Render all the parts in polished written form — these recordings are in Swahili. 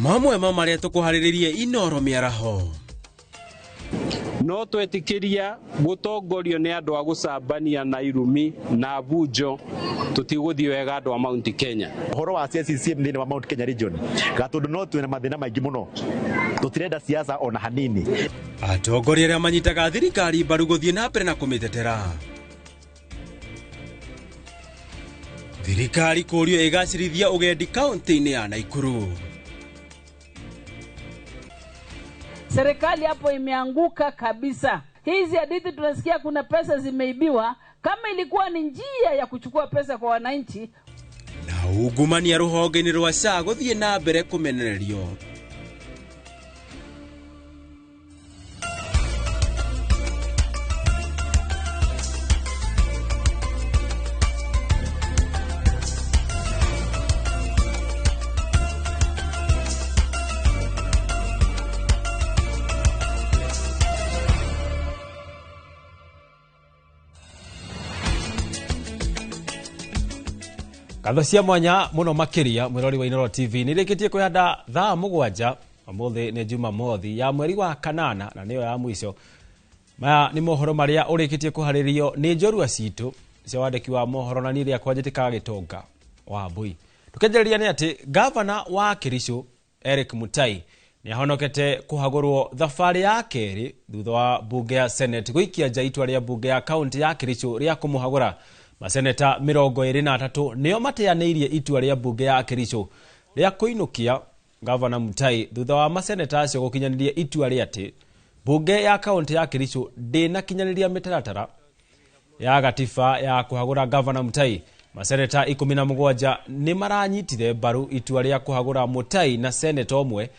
mamwe maria tukuhariririe Inoro miaraho. No twetikiria gutongorio ni andu a gucambania na irumi na bunjo tutiguthii wega andu a Mount Kenya. Horo wa CCM thini wa Mount Kenya region gatundu no twina mathina maingi muno tutirenda siasa ona hanini. Atongoria aria manyitaga thirikari mbaru guthii na mbere na kumitetera. Thirikari kurio igacirithia ugendi kaunti-ini ya Naikuru. Serikali hapo imeanguka kabisa. Hizi hadithi tunasikia kuna pesa zimeibiwa, kama ilikuwa ni njia ya kuchukua pesa kwa wananchi. Na ugumania ruhonge-ini rwa SHA guthii na mbere kumenererio. Katho cia mwanya muno makiria mwirori wa Inoro TV nirikitie kuyanda thaa mugwanja amuthi ni Jumamothi ya mweri wa kanana na niyo ya mwisho. Maya ni mohoro maria urikitie kuharirio ni njorua citu cia wandiki wa mohoro na niria kwanjitika Gitonga wa Mbui. Tukenjereria ni ati gavana wa Kericho Eric Mutai ni ahonokete kuhagurwo thabari ya keri thutha wa bunge ya Senate guikia nja itua ria bunge ya kaunti ya Kericho ria kumuhagura. Maseneta 23 nio mateaneirie itua ria bunge ya Kericho ria kuinukia gavana Mutai thutha wa maseneta acio gukinyaniria itua ria ati bunge ya kaunti ya Kericho ndina kinyaniria mitaratara ya gatiba ya kuhagura gavana Mutai. Maseneta 17 ni maranyitire baru itua ria kuhagura Mutai na seneta omwe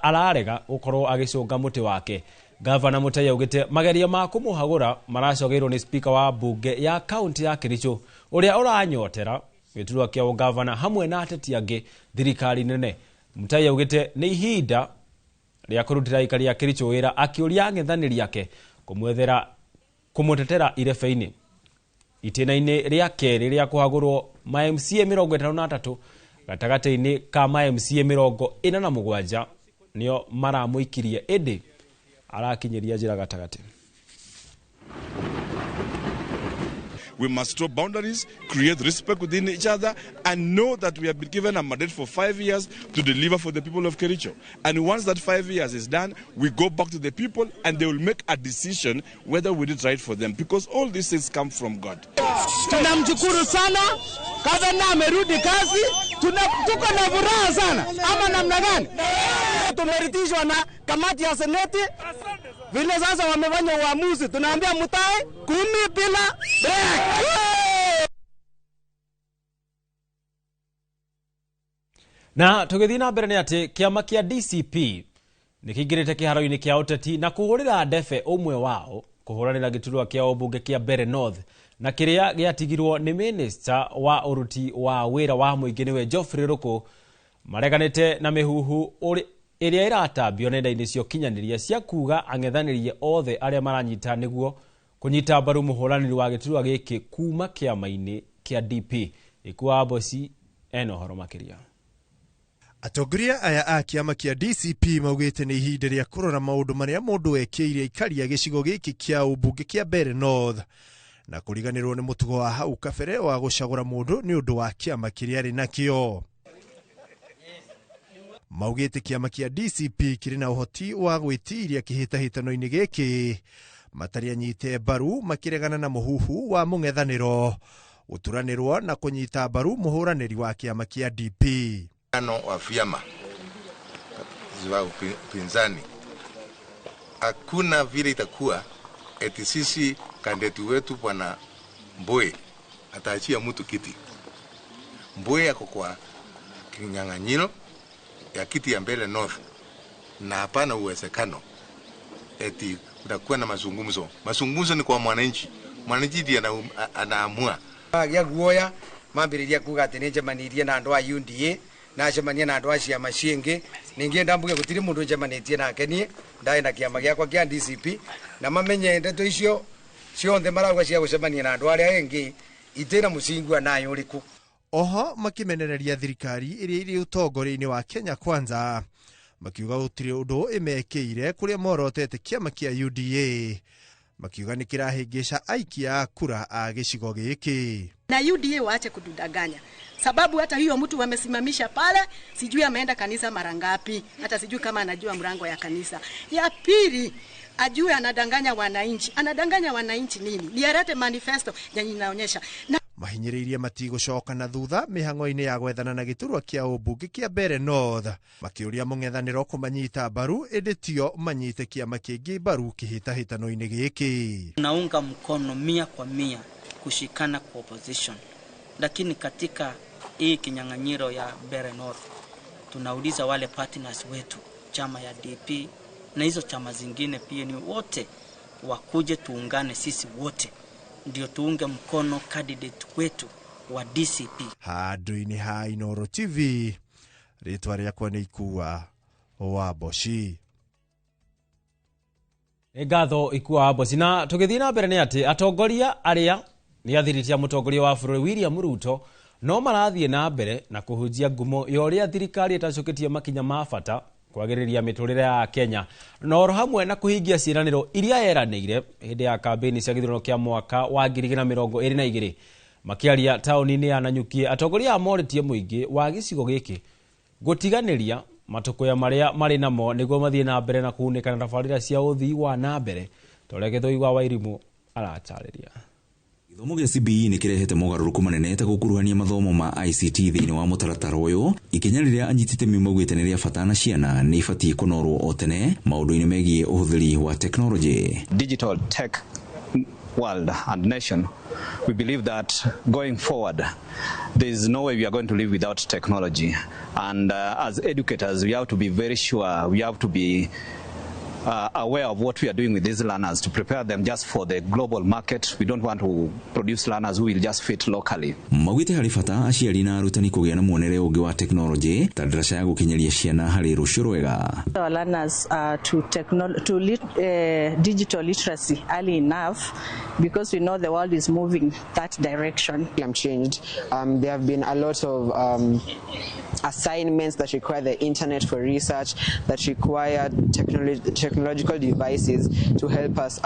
ararega ukorwo agicunga muti wake. Gavana Mutai augite mageria ma kumuhagura maracogeirwo ni speaker wa bunge ya kaunti ya Kericho uria uranyotera giturwa kia gavana hamwe na ateti angi thirikari nene. Mutai augite ni ihinda ria kurutira ikari ya Kericho wira akiuria ngethaniri yake kumwethera kumutetera irebe-ini itena-ini ria keri ria kuhagurwo ma MCA 53 gatagati-ini ka ma MCA 47 nio maramuikirie edi arakinyeria njira gatagati. We must draw boundaries, create respect within each other, and know that we have been given a mandate for 5 years to deliver for the people of Kericho. And once that 5 years is done, we go back to the people and they will make a decision whether we did right for them. Because all these things come from God. Tunamshukuru sana, gavana amerudi kazi, tuko na furaha sana. Ama namna gani? Tumeridhishwa na kamati ya Seneti. Vile sasa wamefanya uamuzi, tunaambia Mutai 10 bila break. Na tugithina mbere ni ati kiama kia DCP nikingirite kiharo-ini kia uteti na kuhurira ndefe umwe wao kuhuranira giturwa kia obunge kia Bere North na kiria giatigirwo ni minister wa uruti wa wira wa muingi niwe Geoffrey Ruku mareganite na mihuhu iria iratambio nenda-ini cio kinyaniria cia kuga ang'ethanirie othe aria maranyita niguo kunyita mbaru muhuraniri wa giturwa giki kuma kiama-ini kia DP ikuwa bosi enohoro makiria. Atongoria aya a kiama kia DCP maugite ni ihinda ria kurora maundu maria mundu ekiire ikaria gicigo giki kia ubunge kia Bere North na kuriganirwo ni mutugo wa hau kabere wa gucagura mundu ni undu wa kiama kiria ari nakio. Maugite kiama kia DCP kiri na uhoti wa gwitiria kihitahitano-ini giki matari anyite baru makiregana na muhuhu wa mung'ethaniro uturanirwo na kunyita baru muhuraniri wa kiama kia DP. Wa vyama za upinzani hakuna vile itakuwa eti sisi kandidati wetu bwana Mbowe ataachia mtu kiti. Mbowe yako kwa kinyang'anyiro ya kiti ya Bere North na hapana uwezekano eti kutakuwa na mazungumzo. Mazungumzo ni kwa mwananchi. Mwananchi ndiye anaamua. Ya guoya mambiriria kuga ati njemanirie na andu a UDA na njemania na andu a ciama ciingi ningienda mbuge gutiri mundu njemanitie nake nie ndai na kiama giakwa kia DCP na mamenye ndeto icio cionthe marauga cia gucemania na andu aria engi itena mucingwa nayo uriku. Oho makimenereria thirikari iria iri utongori-ini wa Kenya Kwanza makiuga gutiri undu imekeire kuria morotete kiama kia UDA makiuga ni kirahingisha aikia kura a gicigo giki. Na UDA waache kududanganya, sababu hata hiyo mtu wamesimamisha pale, sijui ameenda kanisa mara ngapi, hata sijui kama anajua mlango ya kanisa. Ya pili, ajue anadanganya wananchi. Anadanganya wananchi nini? Niarete manifesto yenye inaonyesha mahinyiririe matigocoka na thutha mihango-ini ya gwethana na giturwa kia ubunge kia Bere North makiuria mung'ethaniro kumanyita baru editio manyite kiama kingi baru kihitahitano-ini giki. Naunga mkono 100% kushikana kwa opposition, lakini katika hii kinyang'anyiro ya Bere North tunauliza wale partners wetu, chama ya DP na hizo chama zingine pia, ni wote wakuje tuungane sisi wote ndio tuunge mkono candidate wetu wa DCP. Handu-ini ha Inooro TV, ritwa riakwa ni Ikua wa Boshi. Ngatho Ikua wa Boshi. Na tugithii na mbere ni ati atongoria aria ni athiritia mutongoria wa bururi William Ruto no marathie na mbere na kuhunjia ngumo ya uria thirikari itacoketie makinya ma bata kwagiriria miturire ya Kenya na oro hamwe na kuhingia ciraniro iria yeranire hindi ya kampeni cia githurano kia mwaka wa 2022 makiaria tauni-ini ya Nanyuki. Atongoria amoritie muingi wa gicigo giki gutiganiria matukuya maria mari namo niguo mathie na mbere na kuunikana na tabarira cia uthii wa na mbere tore Githoi wa Wairimu aracariria. Githomo gĩa CBE nĩ kĩrehete mogarũrũku manene ta gũkuruhania mathomo ma ICT thĩinĩ wa mũtaratara ũyũ. Ikinya rĩrĩa anyiti itemi maugĩte nĩ rĩa bata na ciana nĩ ibatiĩ kũnorwo o tene maũndũ-inĩ megiĩ ũhũthĩri wa technology. Digital tech world and nation, we believe that going forward there is no way we are going to live without technology, and as educators we have to be very sure, we have to be aware of what we are doing with these learners to prepare them just for the global market. We don't want to produce learners who will just fit locally. Maugite harĩ bata aciari na arutani kũgĩa na muonere ũngĩ wa technology ta ndaraca ya gũkinyeria ciana harĩ rũciũ rwega. Our learners to digital literacy early enough because we know the world is moving that direction. I'm changed. There have been a lot of assignments that require the internet for research, that require technological devices to help us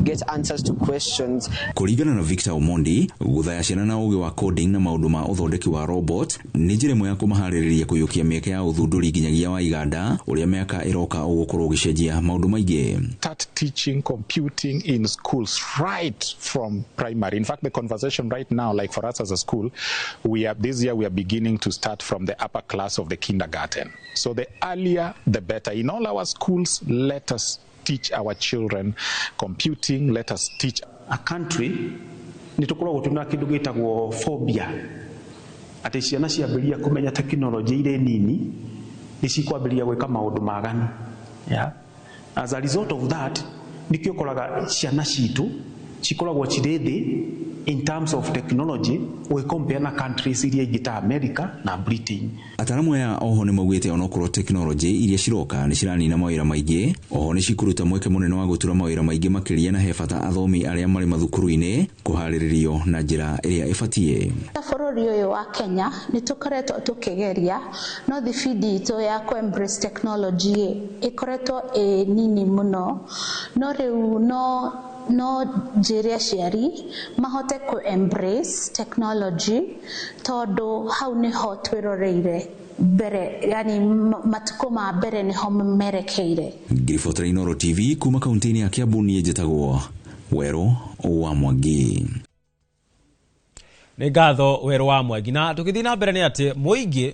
get answers to questions. Kũringana na Victor Omondi, gũthaya ciana na ũgĩ wa coding na maũndũ ma ũthondeki wa robot nĩ njĩra ĩmwe ya kũmaharĩrĩria kũiyũkia mĩeke ya ũthundũri nginyagia wa iganda ũrĩa mĩaka ĩroka ũgũkorwo ũgĩcenjia maũndũ maingĩ. Start teaching computing in schools right from primary. In fact, the conversation right now, like for us as a school, this year we are beginning to start from the upper class of the kindergarten. So the earlier, the better. In all our schools, let us teach our children computing. Let us teach. A country nitukoragwo tuna kindu gitagwo phobia. Ati ciana ciambiria kumenya technology ire nini ni cikwambiria gwika maundu maganu. Yeah. As a result of that, nikio koraga ciana citu cikoragwo cirĩthĩ in terms of technology we compare na countries iria ingĩ America na Britain. Ataramu ya oho nĩ maugĩte onokorwo technology iria ciroka nĩ ciranina mawĩra maingĩ, oho nĩ cikuruta mweke mũnene wa gũtura mawĩra maingĩ makĩria na he bata athomi arĩa marĩ mathukuru-inĩ kũharĩrĩrio na njĩra ĩrĩa ĩbatiĩ. Bũrũri ũyũ wa Kenya nĩ tũkoretwo tũkĩgeria no thibindi itũ ya embrace technology ĩkoretwo nini mũno, no rĩu no njĩre aciari mahote embrace technology tondu hau niho twĩroreire mbere, yani matuko ma mbere niho merekeire. Ngiribotera Inooro TV kuma kaunti-inĩ ya Kiambu niĩ njĩtagwo Wero wa Mwangi. Nĩ ngatho Wero wa Mwangi. Na tũgĩthiĩ na mbere nĩ atĩ mũingĩ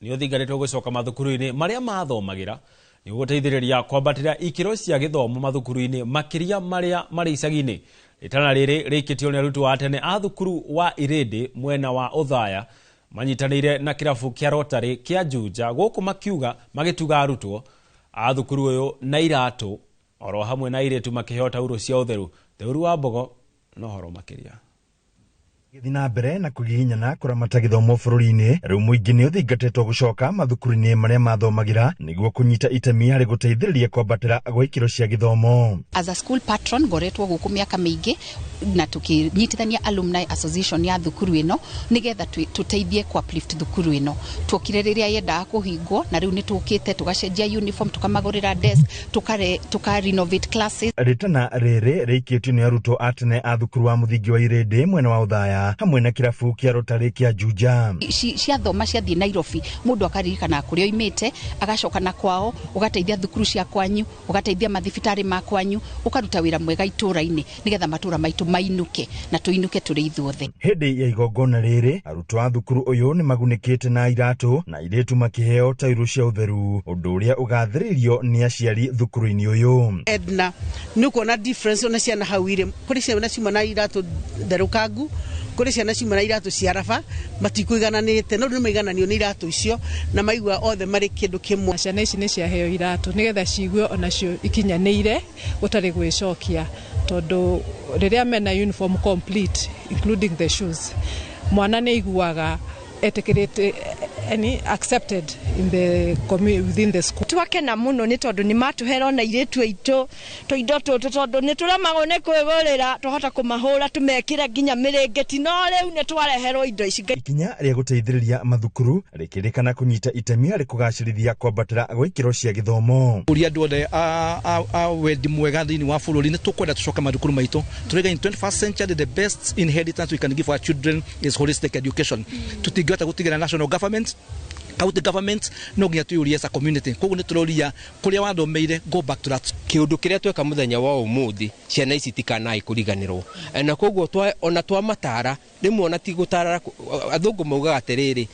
nĩ ũthingatĩtwo gũcoka mathukuru-inĩ marĩa mathomagĩra nĩ gũteithĩrĩria kwambatĩra ikĩro cia gĩthomo mathukuru-inĩ makĩria marĩa marĩ icagi-inĩ. Rĩtana rĩrĩ rĩkĩtio nĩ arutwo a tene a thukuru wa Irĩndĩ mwena wa Othaya manyitanĩire na kĩrabu kĩa Rotary kĩa Juja gũkũ makiuga magĩtuga arutwo a thukuru ũyũ na iratũ oro hamwe na airĩtu makĩheo taurũ cia ũtheru. Theuru wa Mbogo no horo makĩria. Githina mbere na kugiginyana kuramata githomo bururi-ini riu muingi ni uthingatetwo gucoka mathukuru-ini maria mathomagira niguo kunyita itemi hari guteithiriria kwambatira gwa ikiro cia githomo. As a school patron ngoretwo guku miaka mingi na tukinyitithania alumni association ya thukuru ino nigetha tuteithie ku uplift thukuru ino. Twokire riria yendaga kuhingwo na riu ni tukite tugacenjia uniform tukamagurira desk tuka renovate classes. Ritana riri riikitio ni arutwo atene a thukuru wa muthingi wa Irindi mwena wa Uthaya hamwe na kirabu kia Rotary kia Juja. Ciathoma ciathie Nairobi mundu akaririkana kuria oimite agacoka na kwao ugateithia thukuru cia kwanyu ugateithia mathibitari ma kwanyu ukaruta wira mwega itura-ini nigetha matura maitu mainuke na tuinuke turi ithuothe. Hindi ya igongona riri arutwo a thukuru uyu ni magunikite na iratu na iretu makiheo tairu cia utheru undu uria ugathiririo ni aciari thukuru-ini uyu. Edna nukuona difference ona ciana hawire kuri ciana cima na iratu therukangu kuri ciana cima na iratu cia raba matikuigananite no nimaigananio ni iratu icio na maigua othe mari kindu kimwe. Ciana ici ni ciaheo iratu nigetha cigue onacio ikinyanĩire gutari gwicokia tondu riria mena uniform complete including the shoes mwana ni iguaga etikirite accepted in the within the school. Twakena muno ni tondu ni matuhera na iretu aitu toindo tutu tondu ni turamagwo ni kwigurira tuhota kumahura tumekire nginya mirengeti no riu ni twareherwo indo ici. Ikinya ria guteithiriria mathukuru rikirikana kunyita itemi hari kugacirithia kwambatira gwa ikiro cia githomo. Uria andu othe a wendi mwega thiini wa bururi ni tukwenda tucoka mathukuru maitu turiga in 21st century the best inheritance we can give our children is holistic education. Tutingihota gutigira national government county government no nginya tuyurie as a community koguo ni turoria kuria wathomeire go back to that. Kiundu kiria tweka muthenya wa umuthi ciana ici tikanai kuriganirwo na koguo ona twa matara rimwe ona ti gutara athungu maugaga atiriri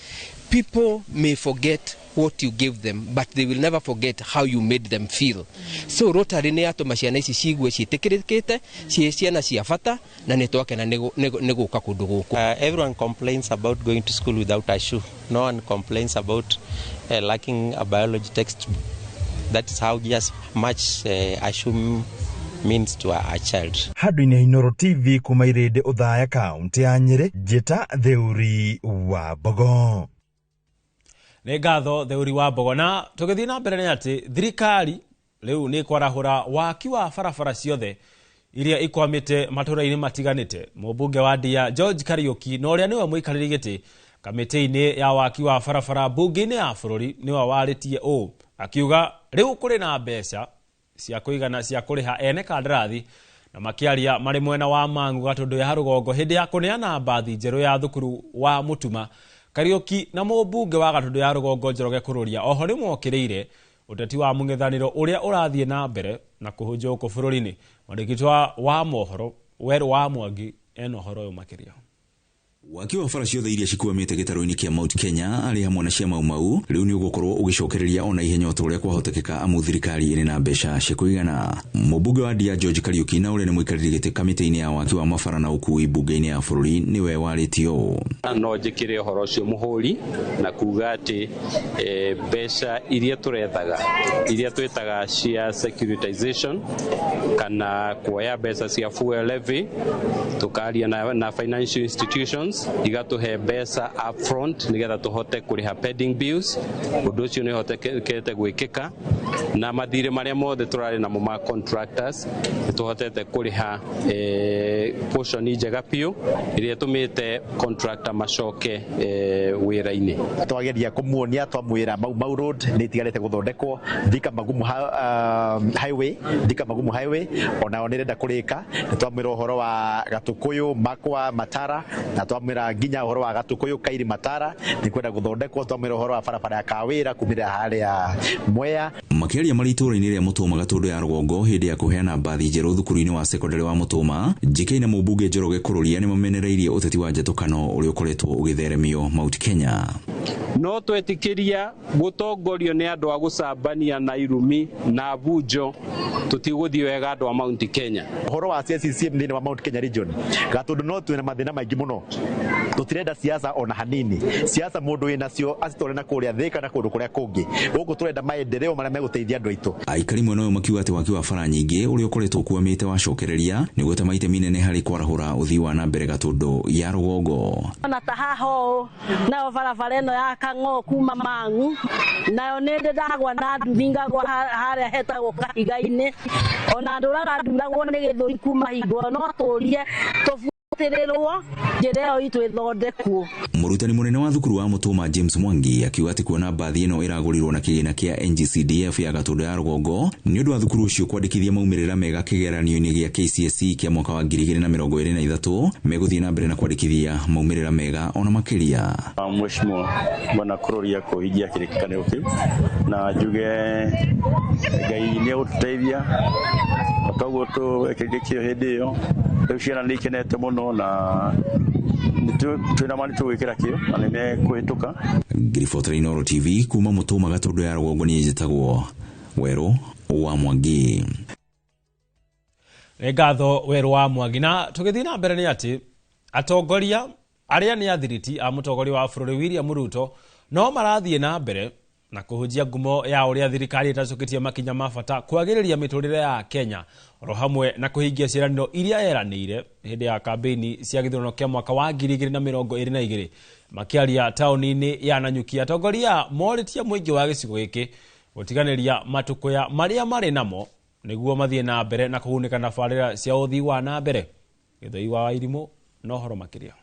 people may forget what you gave them but they will never forget how you made them feel. So Rotary ni atuma ciana ici cigue citikirikite ciana cia bata na ni twakena ni guka kundu guku. Everyone complains about going to school without a shoe. No one complains about lacking a biology textbook. That is how just much a shoe means to a child. Handu-ini Inooro TV kuma Irindi Uthaya kaunti ya Nyeri Njita Theuri wa Mbogo. Nĩ ngatho Theuri wa Mbogo na tũgĩthiĩ na mbere nĩ atĩ thirikari rĩu nĩ kwarahũra waki wa barabara ciothe iria ikwamĩte matũra-inĩ matiganĩte. Mũmbunge wa Ndia George Kariuki na ũrĩa nĩwe mũikarĩri gĩtĩ kamĩtĩ-inĩ ya waki wa barabara mbunge-inĩ ya bũrũri nĩwe warĩtie ũũ akiuga rĩu kũrĩ na mbeca cia kũigana cia kũrĩha ene kandarathi na makĩaria marĩ mwena wa Mang'u Gatũndũ ya rũgongo hĩndĩ ya kũneana mbathi njerũ ya thukuru wa Mutuma. Kariuki na mũmbunge wa Gatũndũ ya rũgongo Njoroge Kururia oho nĩ mokĩrĩire ũteti wa mũng'ethanĩro ũrĩa ũrathiĩ na mbere na kũhunjwo gũkũ bũrũri-inĩ. Mwandĩki wa mohoro Werũ wa Mwangi ena ũhoro ũyũ makĩria. Waki wa bara ciothe iria cikuamĩte gĩtarũ-inĩ kĩa Mount Kenya arĩ hamwe na cia Mau rĩu nĩ ũgũkorwo ũgĩcokereria ona ihenya o ũrĩa kwahotekeka amu thirikari ĩrĩ na mbeca cia kũigana. Mũmbunge wa Ndia George Kariuki na ũrĩa nĩ mũikarĩri gĩtĩ kamĩtĩ-inĩ ya waki wa mabara na ũkui mbunge-inĩ ya bũrũri nĩwe warĩtie ũũ. No njĩkĩre ũhoro ũcio mũhũri na kuga atĩ mbeca iria tũrethaga iria twĩtaga cia securitization kana kuoya mbeca cia fuel levy tukaria na financial institutions igatuhe mbeca upfront nigetha tuhote kuriha pending bills undu ucio ni hotekete gwikika na mathire maria mothe turari namo ma contractors tuhotete kuriha portion njega piu iria tumite contractor macoke wira-ini. Twageria kumuonia twamwira Mau Road ni tigarete guthondekwo Thika Magumu highway ona onirenda kurika twamwira uhoro wa Gatukuyu Makwa Matara na twamwira nginya uhoro wa Gatukuyu Kairi Matara ni kwenda guthondekwo twamwira uhoro wa barabara ya Kawira kumira haria Mwea. Makĩaria marĩ itũũra-inĩ rĩa Mutuma Gatũndũ ya rũgongo hĩndĩ ya kũheana mbathi njerũ thukuru-inĩ wa secondary wa Mutuma, JK na mũmbunge Njoroge Kururia nĩ mamenereirie ũteti wa njatũkano ũrĩa ũkoretwo ũgĩtheremio Mount Kenya. no twetikiria gutongorio ni andu a gucambania na irumi na bunjo tutiguthii wega andu a Mount Kenya. Horo wa CCM thini wa Mount Kenya region gatundu no twina mathina maingi muno, tutirenda siasa ona hanini. Siasa mundu wina cio acitore na kuria thika na kundu kuria kungi, guku turenda maendeleo maria meguteithia andu aitu. Aikari mwena uyu makiuga ati waki wa bara nyingi uria ukoretwo kuamite wacokereria niguo ta maite minene hari kwarahura uthii wa na mbere gatundu ya rugongo. Na tahaho na barabara ino ya Kang'o kuma Mang'u nayo nende ndagwa na ndinga gwa haria hetagwo Kahiga-ini ona nduraga nduragwo ni githuri kuma hingo no turie tubutirirwo njira itu ithondekwo. Murutani munene wa thukuru wa Mutuma James Mwangi akiuga ati kuona bathi ino iragurirwo na kigina kia NGCDF ya gatundu ya rugongo ni undu wa thukuru ucio kwandikithia maumirira mega kigeranio-ini gia KCSE kia mwaka wa 2023 meguthii na mbere na kwandikithia maumirira mega ona makiria. Mheshimiwa bwana kuroria kuhijia kirikaniro kiu na juge Ngai ni ututeithia otoguo tu ekigikio hindi iyo ciana ni ikenete muno na twina mani twikira kio na nene kuhituka. Grifotra Inoro TV kuma Mutuma gatundu ya rugongo ni njitagwo Weru wa Mwangi. Ngatho Weru wa Mwangi. Na tugithii na mbere ni ati atongoria aria ni athiriti a mutongoria wa bururi William Ruto no marathie na mbere na kuhujia ngumo ya uria thirikari itacoketie makinya mabata kwagiriria miturire ya Kenya ro hamwe na kuhingia ciraniro iria eranire hindi ya kampeni cia githurano kia mwaka wa 2022 makiaria tauni-ini ya Nanyuki. Atongoria moritie muingi wa gicigo giki gutiganiria matukuya maria mari namo niguo mathie na mbere na kuhunika na barira cia uthii wa na mbere. Githoi wa Wairimu no horo makiria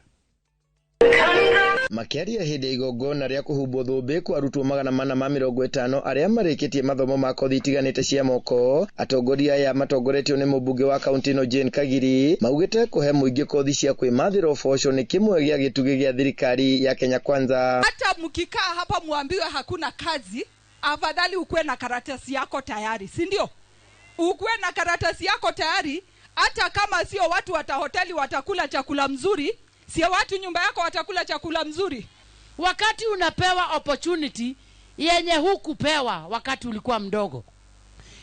makiaria hindi igongona ria kuhumbo thumbi kwa arutwo 450 aria marikitie mathomo ma kothi itiganite cia moko. Atongoria ya matongoretio ni mubunge wa kaunti no Jane Kagiri maugite kuhe muingi kothi cia kwimathira uboco ni kimwe gia gitugi gia thirikari ya Kenya Kwanza. Hata mkikaa hapa muambiwe hakuna kazi, afadhali ukue na karatasi yako tayari, si ndio? Ukue na karatasi yako tayari, hata kama sio watu wa hoteli watakula chakula mzuri, sio watu nyumba yako watakula chakula mzuri. Wakati unapewa opportunity yenye hukupewa wakati ulikuwa mdogo,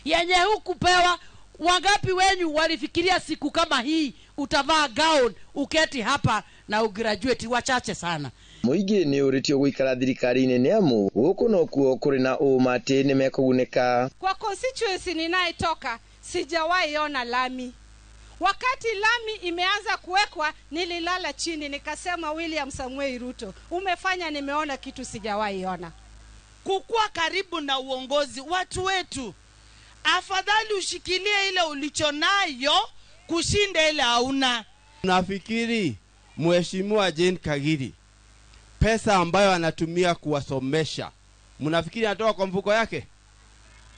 yenye hukupewa, wangapi wenyu walifikiria siku kama hii utavaa gown uketi hapa na ugraduate? Wachache sana. Muingi ni uritio guikara thirikari-ini ni amu guku no kuo kuri na umati ni mekuguneka. Kwa constituency ninayetoka sijawahi ona lami. Wakati lami imeanza kuwekwa nililala chini nikasema, William Samuel Ruto, umefanya nimeona kitu sijawahi ona. Kukua karibu na uongozi watu wetu, afadhali ushikilie ile ulichonayo kushinda ile hauna. Nafikiri Mheshimiwa Jane Kagiri pesa ambayo anatumia kuwasomesha, mnafikiri anatoa kwa mfuko yake?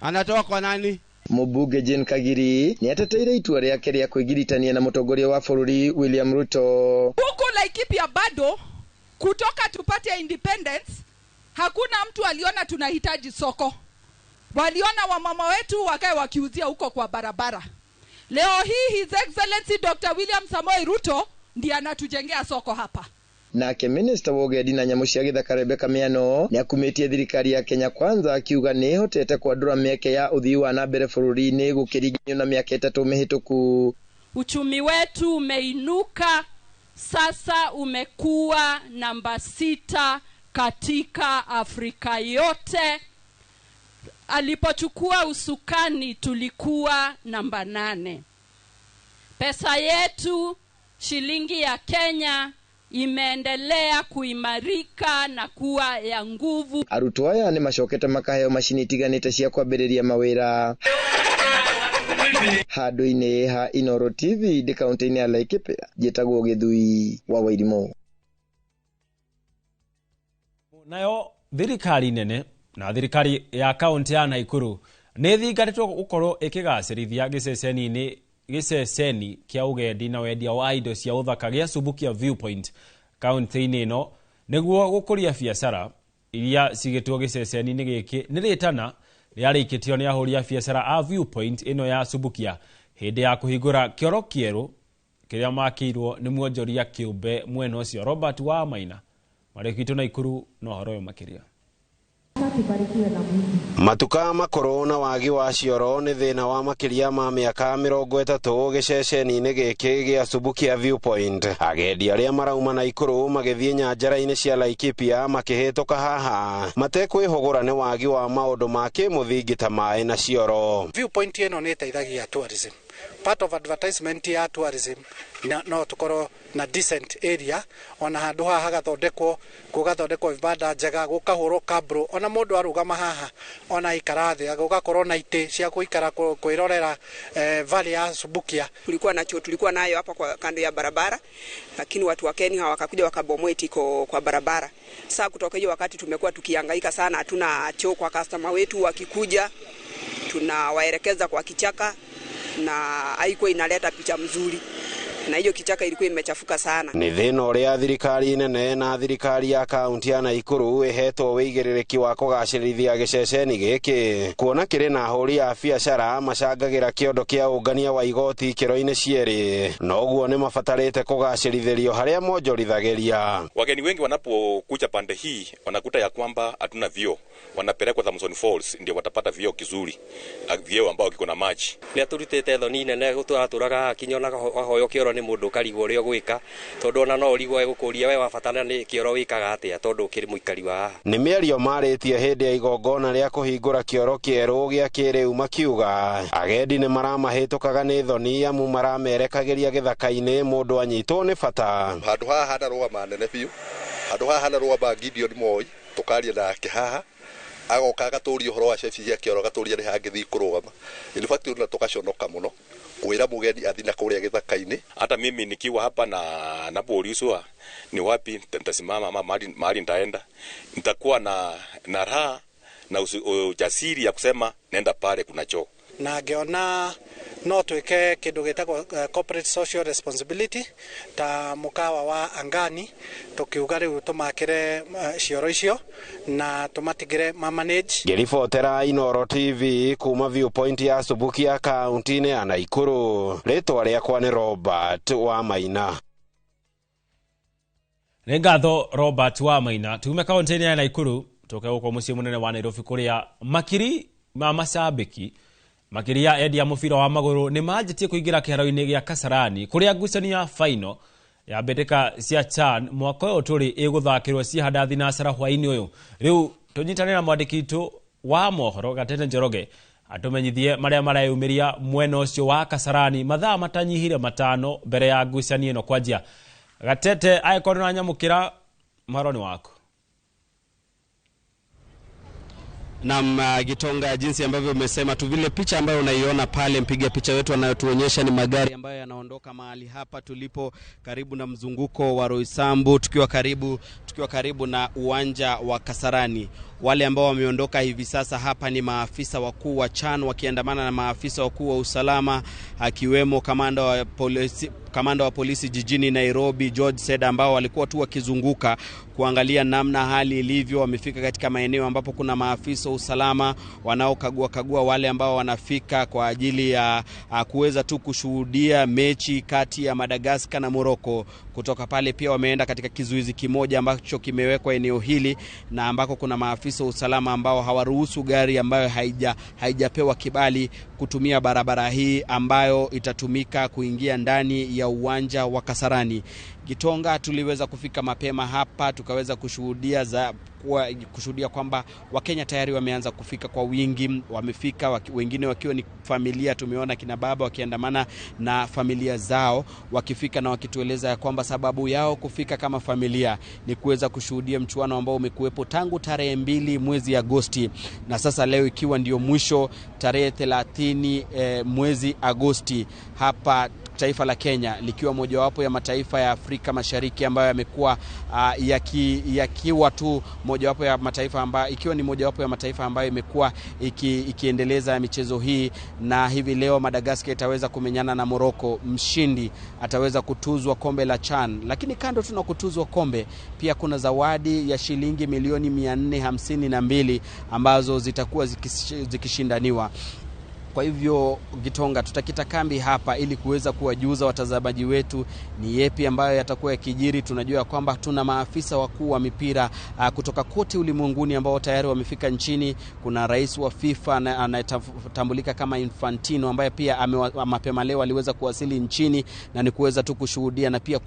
Anatoa kwa nani? Mubunge Jane Kagiri ni ateteire itua riake ria kuigiritania na mutongoria wa bururi William Ruto. Huko Laikipia bado kutoka tupate independence hakuna mtu aliona tunahitaji soko. Waliona wamama wetu wakae wakiuzia huko kwa barabara. Leo hii His Excellency Dr. William Samoei Ruto ndiye anatujengea soko hapa. Nake Minister wa Ugendi na Nyamu cia Githaka Rebecca Miano ni akumitie thirikari ya Kenya Kwanza akiuga ni hotete kuandura mieke ya uthii wa na mbere bururi-ini gukiriganio na miaka 3 mihituku. Uchumi wetu umeinuka, sasa umekuwa namba 6 katika Afrika yote. Alipochukua usukani tulikuwa namba 8. Pesa yetu shilingi ya Kenya imeendelea kuimarika na kuwa ya nguvu. Arutwo aya ni macokete makaheo mashini itiganite cia kwambiriria mawira. Handu-ini ha Inoro TV de kaunti-ini ya Laikipia, Gitagwo Githui wa Wairimu. Nayo thirikari nene na thirikari ya kaunti ya Naikuru ni thingatitwo gukorwo ikigacirithia giceceni kia ugendi na wendia wa indo cia uthaka gia Subukia Viewpoint kaunti-ini ino niguo gukuria biacara iria cigitwo giceceni-ini giki ni ritana riarikitio ni ahuri a biacara a Viewpoint ino ya Subukia hindi ya kuhingura kioro kieru kiria makirwo ni mwonjoria kiumbe mwena ucio Robert wa Maina Mwarikito na Ikuru no horo makiria. Matuka makoro na wagi wa cioro ni thina wa makiria ma miaka 30 giceceni-ini giki gia Subukia Viewpoint. Agendi aria marauma na Ikuru magithie nyanjara-ini cia Laikipia makihituka haha matekwihugura ni wagi wa maundu ma kimuthingi ta mai na cioro. Viewpoint ino ni teithagia tourism. Part of advertisement ya tourism no tukoro na decent area ona handu haha hagathondekwo gugathondekwo vibanda njega gukahurwo kabro ona mundu arugama haha ona ikarathi gugakorwo na ite cia kuikara kwirorera valley ya Subukia. Tulikuwa nayo hapa kwa kando ya barabara, lakini watu wa Kenya wakakuja wakabomoa tiko kwa barabara. Sasa kutoka hiyo wakati tumekuwa tukihangaika sana, hatuna choo kwa customer wetu, wakikuja tunawaelekeza kwa kichaka na haikuwa inaleta picha mzuri, na hiyo kichaka ilikuwa imechafuka sana. Ni thina uria thirikari nene na thirikari ya kaunti ya Nakuru ihetwo wigiriki wa kugacirithia giceceni giki, kuona kiri na huri ya biacara macangagira kiondo kia ungania wa igoti kiro-ini cieri, noguo ni mabatarite kugacirithirio haria monjorithagiria. Wageni wengi wanapokuja pande hii wanakuta ya kwamba hatuna vyoo, wanapelekwa Thamson Falls ndio watapata vyoo kizuri, vyoo ambao kiko na maji. Ni aturutite thoni nene guturaga kinyona hoyo kioro ni mundu karigwo rio gwika tondu ona no rigwo egukuria we wabatana ni kioro wikaga atia tondu kiri muikari wa. Ni miario maritie hindi ya igongona ria kuhingura kioro kieru gia kiriu makiuga agendi ni maramahitukaga ni thoni amu maramerekagiria githaka-ini mundu anyitwo ni bata. Handu haha hana rugama nene biu, handu haha hana rugama Gideon Moi tukaria nake haha agoka agaturia horo wa shefi ya kioro gaturia ni hangithi kurugama. In fact una tukaconoka muno kwira mugeni athina kuria githaka-ini. Hata mimi nikiwa hapa na napoulizwa ni wapi nitasimama mahali nitaenda, nitakuwa na raha na ujasiri ya kusema nenda pale kuna choo. Na ngeona no twike kindu gitagwo corporate social responsibility ta mukawa wa Angani, tukiuga riu tumakire cioro icio na tumatigire manage. Ngiribotera Inoro TV kuma Viewpoint ya Subukia kaunti-ini ya Nakuru. Ritwa riakwa ni Robert wa Maina. Nengatho Robert wa Maina. Tume kaunti-ini ya Nakuru toka huko muciĩ munene wa Nairobi kuria makiri ma macambiki makiria endi ya mubira wa maguru ni manjitie kuingira kiharo-ini gia Kasarani kuria ngucanio ya final ya mbĩtĩka cia CHAN mwaka ũyũ tũrĩ ĩgũthakĩrwo ciĩ thinacara hwaĩ-inĩ ũyũ. Rĩu tũnyitanĩra mwandĩki witũ wa mohoro Gatete Njoroge atũmenyithie marĩa mareyumĩria mwena ũcio wa Kasarani mathaa matanyihire 5 mbere ya ngucanio ĩno kwanjia. Gatete aĩkorwo na nyamũkĩra maroni wako. Na Gitonga, jinsi ambavyo umesema tu, vile picha ambayo unaiona pale, mpiga picha wetu anayotuonyesha ni magari ambayo yanaondoka mahali hapa tulipo karibu na mzunguko wa Roysambu, tukiwa karibu na uwanja wa Kasarani. Wale ambao wameondoka hivi sasa hapa ni maafisa wakuu wa CHAN wakiandamana na maafisa wakuu wa usalama, akiwemo kamanda wa polisi jijini Nairobi George Seda, ambao walikuwa tu wakizunguka kuangalia namna hali ilivyo. Wamefika katika maeneo ambapo kuna maafisa wa usalama wanaokagua wale ambao wanafika kwa ajili ya kuweza tu kushuhudia mechi kati ya Madagascar na Morocco. Kutoka pale pia wameenda katika kizuizi kimoja ambacho kimewekwa eneo hili na ambako kuna maafisa wa usalama ambao hawaruhusu gari ambayo haijapewa kibali kutumia barabara hii ambayo itatumika kuingia ndani ya uwanja wa Kasarani. Gitonga, tuliweza kufika mapema hapa tukaweza kushuhudia kwamba Wakenya tayari wameanza kufika kwa wingi. Wamefika wengine wakiwa ni familia, tumeona kina baba wakiandamana na familia zao wakifika na wakitueleza kwamba sababu yao kufika kama familia ni kuweza kushuhudia mchuano ambao umekuwepo tangu tarehe 2 mwezi Agosti, na sasa leo ikiwa ndio mwisho tarehe 30 mwezi Agosti, hapa taifa la Kenya likiwa mojawapo ya mataifa ya Afrika Mashariki ambayo yamekuwa yakiwa tu mojawapo ya mataifa ambayo imekuwa ikiendeleza michezo hii. Na hivi leo Madagascar itaweza kumenyana na Morocco. Mshindi ataweza kutuzwa kombe la CHAN. Lakini kando tuna kutuzwa kombe, pia kuna zawadi ya shilingi milioni 452 ambazo zitakuwa zikishindaniwa. Kwa hivyo Gitonga, tutakita kambi hapa ili kuweza kuwajuza watazamaji wetu ni yepi ambayo yatakuwa yakijiri. Tunajua kwamba tuna maafisa wakuu wa mipira kutoka kote ulimwenguni ambao tayari wamefika nchini. Kuna rais wa FIFA anayetambulika kama Infantino ambaye pia mapema leo aliweza kuwasili nchini, na ni kuweza tu kushuhudia na pia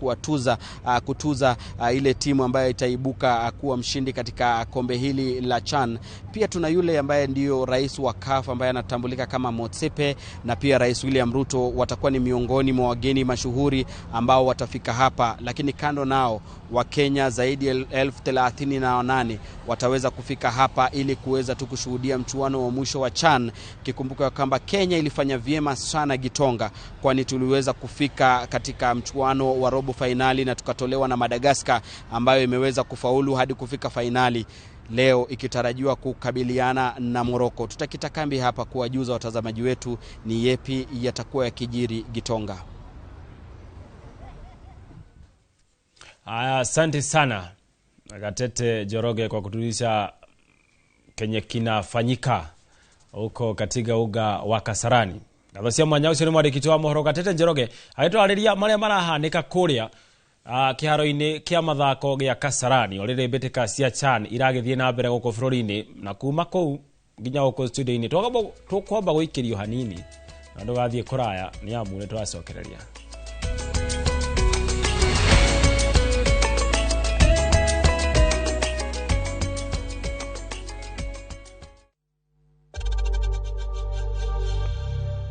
kutuza ile timu ambayo itaibuka kuwa mshindi katika kombe hili la CHAN. Pia tuna yule ambaye ndio rais wa CAF ambaye anatambulika kama Motsepe, na pia Rais William Ruto watakuwa ni miongoni mwa wageni mashuhuri ambao watafika hapa. Lakini kando nao Wakenya zaidi ya 38,000 wataweza kufika hapa ili kuweza tu kushuhudia mchuano wa mwisho wa CHAN. Kikumbuka kwamba Kenya ilifanya vyema sana Gitonga, kwani tuliweza kufika katika mchuano wa robo finali na tukatolewa na Madagascar ambayo imeweza kufaulu hadi kufika finali, leo ikitarajiwa kukabiliana na Morocco. Tutakita kambi hapa kuwajuza watazamaji wetu ni yepi yatakuwa yakijiri Gitonga. Asante sana Gatete Njoroge kwa kutulisha kenye kinafanyika huko katika uga wa Kasarani. Gathia mwanya ucio ni mwandiki wa mohoro Gatete Njoroge agitwariria maria marahanika kuria kiharo-ini kia mathako gia Kasarani orire mbitika cia CHAN iragithie na mbere guko bururi-ini, na kuma kou nginya guko studio-ini tukwamba guikirio hanini na ndugathie kuraya ni amu ni twacokereria.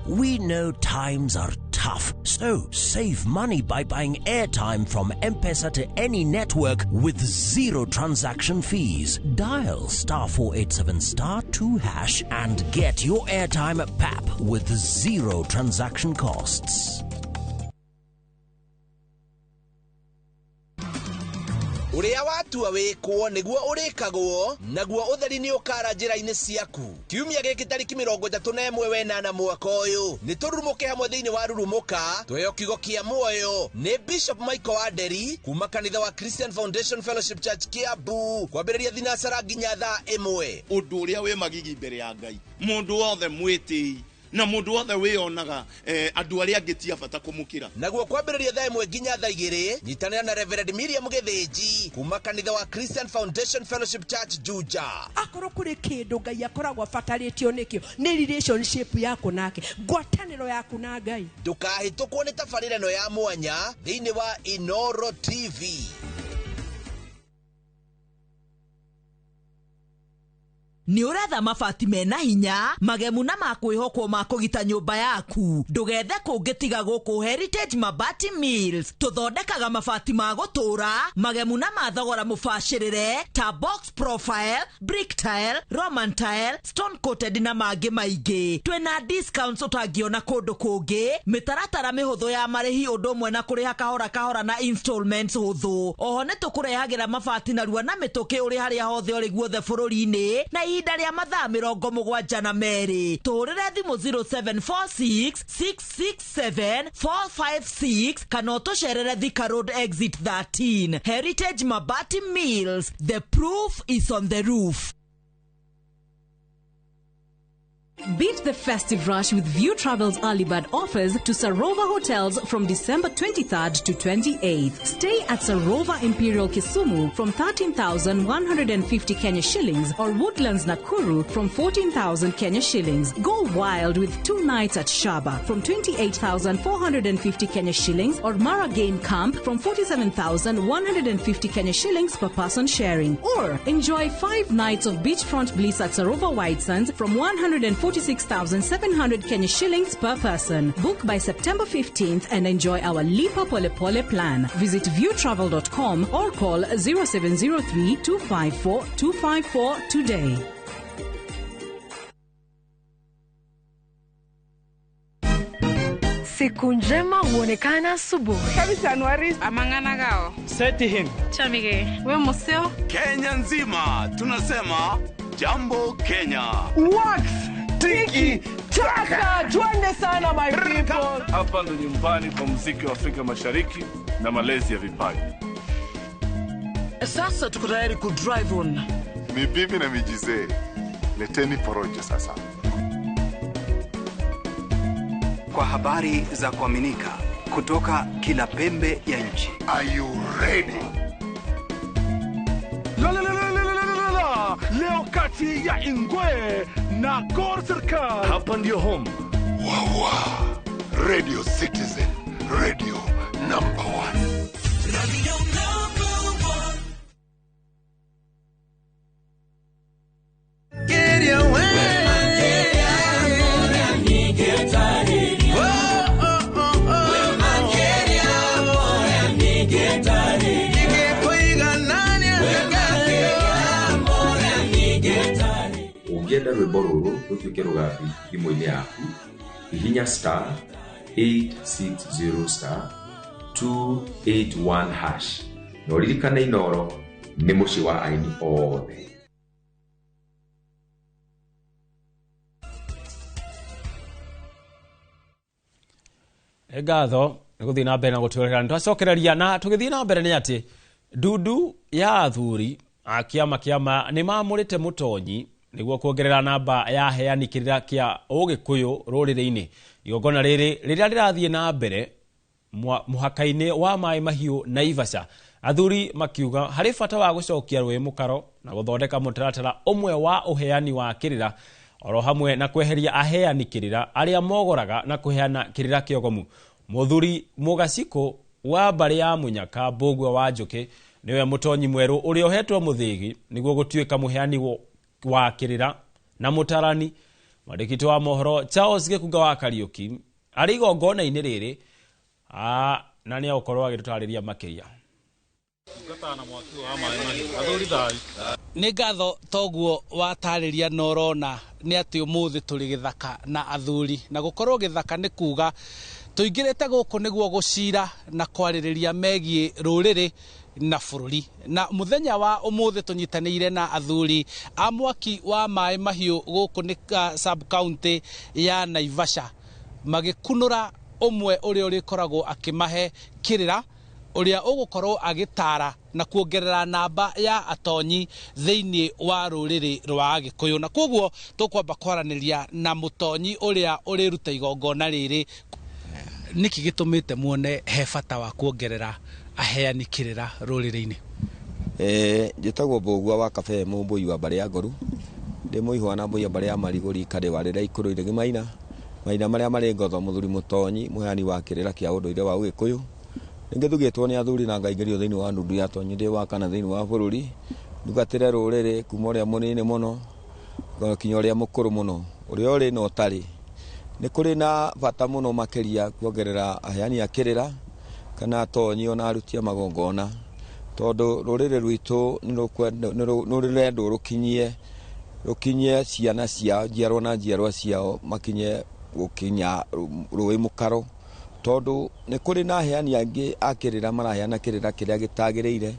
We know times are tough, so save money by buying airtime from M-Pesa to any network with zero transaction fees. Dial *487*2# and get your airtime PAP with zero transaction costs. Uria watu awekwo niguo urikagwo naguo utheri ni ukara njira-ini ciaku. Kiumia giki tariki 31 wenana mwaka uyu ni turumuke hamwe thiini wa rurumuka tweyo kigo kia muoyo ni Bishop Michael Waderi kuma kanitha wa Christian Foundation Fellowship Church Kiambu kwambiriria thinasara nginya thaa 1. Undu uria we magigi mbere ya Ngai mundu wothe mwiti na mundu wothe wionaga andu aria angitia bata kumukira naguo kwambiriria thaa 1 nginya thaa 2 nyitanira na Reverend Miriam Githinji kuma kanitha wa Christian Foundation Fellowship Church Juja. Akoro kuri kindu Ngai akoragwo bataritio nikio ni relationship yako nake, ngwataniro yaku na Ngai. Ndukahitukwo ni tabarĩra ĩno ya mwanya thiini wa Inoro TV. Ni uretha mabati mena hinya magemu na makwihokwo makugita nyumba yaku. Ndugethe kungitiga guku Heritage Mabati Mills tuthondekaga mabati ma gutura magemu na mathogora mubashirire ta box profile, brick tile, roman tile, stone coated na mangi maingi. Twina discounts utangiona kundu kungi, mitaratara mihuthu ya marihi undu mwe na kuriha kahora na installments huthu. Oho ni tukurehagira mabati na ruwa na mituki uri haria hothe uri guothe bururi-ini na ihinda ria mathaa 72. Tuhurire thimu 0746 667 456 kana utusherere Thika Road exit 13. Heritage Mabati Mills, the proof is on the roof. Beat the festive rush with View Travel's early bird offers to Sarova Hotels from December 23rd to 28th. Stay at Sarova Imperial Kisumu from 13,150 Kenya shillings or Woodlands Nakuru from 14,000 Kenya shillings. Go wild with 2 nights at Shaba from 28,450 Kenya shillings or Mara Game Camp from 47,150 Kenya shillings per person sharing. Or enjoy 5 nights of beachfront bliss at Sarova White Sands from 146,700 Kenya shillings per person. Book by September 15th and enjoy our Lipa Pole Pole plan. Visit viewtravel.com or call 0703 254 254 today. Siku njema huonekana asubuhi. Kabisa Anuari amangana gao. Seti him. Chamige. We museo. Kenya nzima tunasema jambo Kenya. Wax tiki taka. Twende sana my people. Hapa ndo nyumbani kwa muziki wa Afrika Mashariki na malezi ya vipaji. Sasa tuko tayari ku drive on. Ni bibi na mijize. Leteni porojo sasa. kwa habari za kuaminika kutoka kila pembe ya nchi. Are you ready? Leo kati ya Ingwe na Gor Serikali. Hapa ndio home. Wawa. Radio Citizen. Radio number 1. Radio number 1. Get away. Ũngĩenda rwĩmbo rũrũ rũtuĩke rũgathi thimũ-inĩ yaku, hihinya *860*281# na ũririkane Inooro nĩ mũciĩ wa aini othe. Ngatho nĩ gũthiĩ na mbere na gũtũrĩra nĩtwacokereria na tũgĩthiĩ na mbere nĩ atĩ ndundu ya athuri a kĩama nĩ mamũrĩte mũtonyi nĩguo kuongerera namba ya heani kĩrĩra kĩa Ũgĩkũyũ rũrĩrĩ-inĩ. Igongona rĩrĩ rĩrĩa rĩrathiĩ na mbere mũhaka-inĩ wa Maĩ Mahiũ Naivasha, athuri makiuga harĩ bata wa gũcokia rũĩ mũkaro na gũthondeka mũtaratara ũmwe wa ũheani wa kĩrĩra, oro hamwe na kweheria aheani kĩrĩra arĩa mogoraga na kũheana kĩrĩra kĩogomu. Mũthuri Mũgaciko wa mbarĩ ya Mũnyaka Mbũgua wa Njũkĩ niwe mũtonyi mwerũ ũrĩa ũhetwo mũthĩgi nĩguo gũtuĩka mũheani wa kĩrĩra na mũtarani. Mwandĩkĩti wa mohoro Charles Gĩkunga wa Kariũki arĩ igongona-inĩ rĩrĩ na nĩ agũkorwo agĩtũtarĩria makĩria. Nĩ ngatho toguo watarĩria na ũrona nĩ atĩ ũmũthĩ tũrĩ Gĩthaka na athuri, na gũkorwo Gĩthaka nĩ kuga tũingĩrĩte gũkũ nĩguo gũcira na kwarĩrĩria megiĩ rũrĩrĩ na bũrũri. Na mũthenya wa ũmũthĩ tũnyitanĩire na athuri a mwaki wa Maĩ Mahiũ gũkũ nĩ sub county ya Naivasha, magĩkunũra ũmwe ũrĩa ũrĩkoragwo akĩmahe kĩrĩra, ũrĩa ũgũkorwo agĩtara na kuongerera namba ya atonyi thĩinĩ wa rũrĩrĩ rwa Agĩkũyũ. Na koguo tũkwamba kwaranĩria na mũtonyi ũrĩa ũrĩruta igongona rĩrĩ. Nĩkĩ gĩtũmĩte muone he bata wa kuongerera aheani kĩrĩra rũrĩrĩ-inĩ? Njĩtagwo Mbũgua wa Kabe Mũmbũi wa mbarĩ ya Ngoru, ndĩ mũihwa na mbũi mbarĩ ya Marigũri karĩ wa rĩrĩa ikũrũ irĩ maina marĩa marĩ ngotho mũthuri mũtonyi mũheani wa kĩrĩra kĩa ũndũire wa Ũgĩkũyũ. Ningĩ tugĩtwo nĩ athuri na ngaingĩrio thĩinĩ wa ndundu ya tonyi ndĩ wa kana thĩinĩ wa bũrũri, ndugatĩre rũrĩrĩ kuma ũrĩa mũnini mũno nginya ũrĩa mũkũrũ mũno, ũrĩa ũrĩ na ũtarĩ. Nĩ kũrĩ na bata mũno makĩria kuongerera aheani a kĩrĩra kana atonyi ona aruti a magongona, tondũ rũrĩrĩ rwitũ nĩ rũrendwo rũkinyie ciana ciao, njiarwa na njiarwa ciao makinye gũkinya rũĩ mũkaro, tondũ nĩ kũrĩ na aheani angĩ a kĩrĩra maraheana kĩrĩra kĩrĩa gĩtagĩrĩire,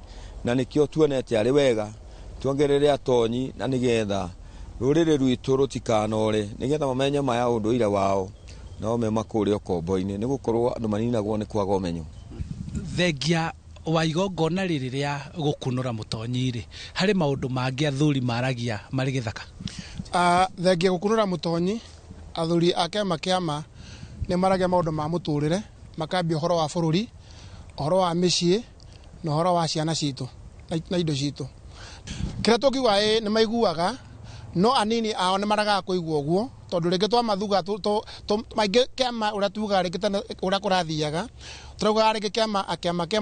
na nĩkĩo tuonete arĩ wega tuongerere atonyi na nĩgetha rũrĩrĩ rwitũ rũtikanore, nĩgetha mamenye maya ũndũire wao nao me makũrĩa ũkombo-inĩ, nĩ gũkorwo andũ maninagwo nĩ kwaga ũmenyo. Thengia wa igongona rĩrĩ rĩa gũkunũra mũtonyi-rĩ, harĩ maũndũ mangĩ athuri maragia marĩ Gĩthaka? Thengia gũkunũra mũtonyi, athuri a kĩama nĩ maragia maũndũ ma mũtũrĩre, makambia ũhoro wa bũrũri, ũhoro wa mĩciĩ na ũhoro wa ciana citũ na indo citũ. Kĩrĩa tũngiuga nĩ maiguaga, no anini ao nĩ maragaga kũigua ũguo, tondũ rĩngĩ twamathuga maingĩ kĩama ũrĩa tugaga rĩngĩ ũrĩa kũrathiaga turauga rĩngĩ kĩama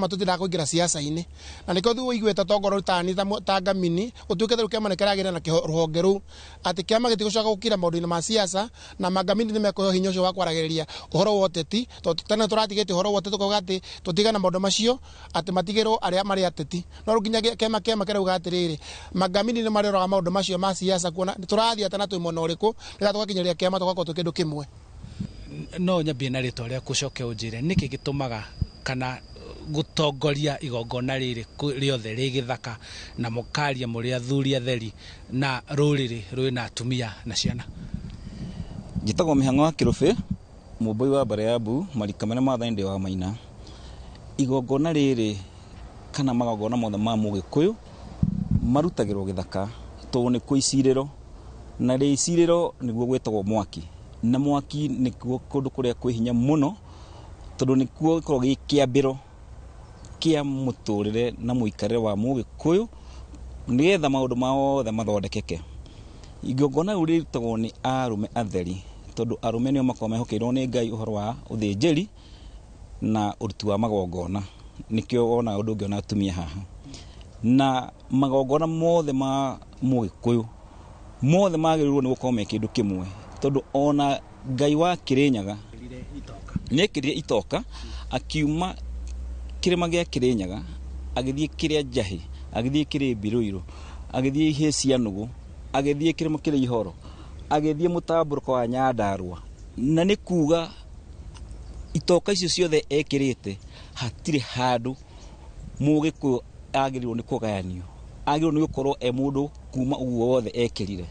tũtiraga kũingĩra siasa-inĩ, na nĩkĩo thu ũiguĩte tongoro tani ta ngamini ũtuĩke rĩu kĩama nĩ kĩragĩra na rũhonge rũu atĩ kĩama gĩtigũcoka gũkira maũndũ-inĩ ma siasa, na mangamini nĩ mekũheo hinya ũcio wa kwaragĩrĩria ũhoro wa ũteti, tondũ tene tũratigĩte ũhoro wa ũteti tũkauga atĩ tũtigana maũndũ macio atĩ matigĩrwo arĩa marĩ ateti, no rĩu nginya kĩama kĩrauga atĩrĩrĩ mangamini nĩ marĩroraga maũndũ macio ma siasa, kuona tũrathiĩ atĩ na twĩ mwena ũrĩkũ nĩgetha tũgakinyĩria kĩama tũgakorwo twĩ kĩndũ kĩmwe. No nyambie na rĩtwa rĩa gũcoke ũnjĩre nĩkĩ gĩtũmaga kana gũtongoria igongona rĩrĩ rĩothe rĩ Gĩthaka na mũkaria mũrĩ athuri atheri na rũrĩrĩ rwĩ na atumia na ciana? Njĩtagwo Mĩhang'o wa Kĩrũbĩ, Mũmbũi wa mbarĩ ya Mbu, marika marĩa maathani ndĩ wa Maina. Igongona rĩrĩ kana magongona mothe ma Mũgĩkũyũ marutagĩrwo Gĩthaka tondũ nĩ kwĩ icirĩro, na rĩ icirĩro nĩguo gwĩtagwo mwaki. na mwaki nikuo kundu kuria kwi hinya muno tondu nikuo ikorwo gikiambiro kia muturire na muikarire wa Mugikuyu nigetha maundu maothe mathondekeke. Igongona riu rirutagwo ni arume atheri tondu arume nio makorwo mehokeirwo ni Ngai uhoro wa uthinjiri na uruti wa magongona, nikio ona undu ungiona atumia haha na magongona mothe ma Mugikuyu mothe magirirwo ni gukorwo me kindu kimwe tondu ona Ngai wa Kirinyaga nekirire itoka akiuma kirima gia Kirinyaga agithie kiria Njahi agithie kiri Biruiru agithie ihe cia Nugu agithie kirima kiri Ihoro agithie Mutamburuko wa Nyandarua na ni kuga itoka icio ciothe ekirite hatire handu Mugikuyu agirirwo ni kugayanio, agirirwo ni gukorwo mundu kuma uguo wothe ekirire.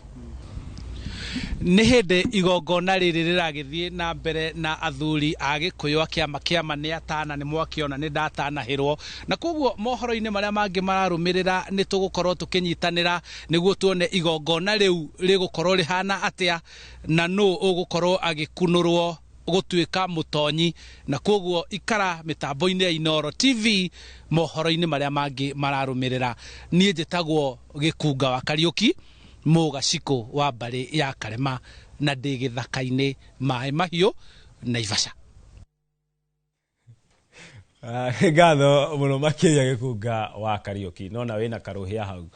Nĩ hĩndĩ igongona rĩrĩ rĩragĩthiĩ na mbere na athuri a Gĩkũyũ kĩama nĩ atana nĩ mwakiona nĩ ndatanahĩrwo, na koguo mohoro-inĩ marĩa mangĩ mararũmĩrĩra nĩ tũgũkorwo tũkĩnyitanĩra nĩguo tuone igongona rĩu rĩgũkorwo rĩhana atĩa na nũ ũgũkorwo agĩkunũrwo gũtuĩka mũtonyi, na koguo ikara mĩtambo-inĩ ya Inooro TV mohoro-inĩ marĩa mangĩ mararũmĩrĩra. Niĩ njĩtagwo Gĩkunga wa Kariũki Mũgacikũ wa mbarĩ ya Karema na ndĩ gĩthaka-inĩ Maĩ Mahiũ Naivasha. Ngatho muno makĩria Gĩkunga wa Kariũki, no na wĩna karũhĩa hau.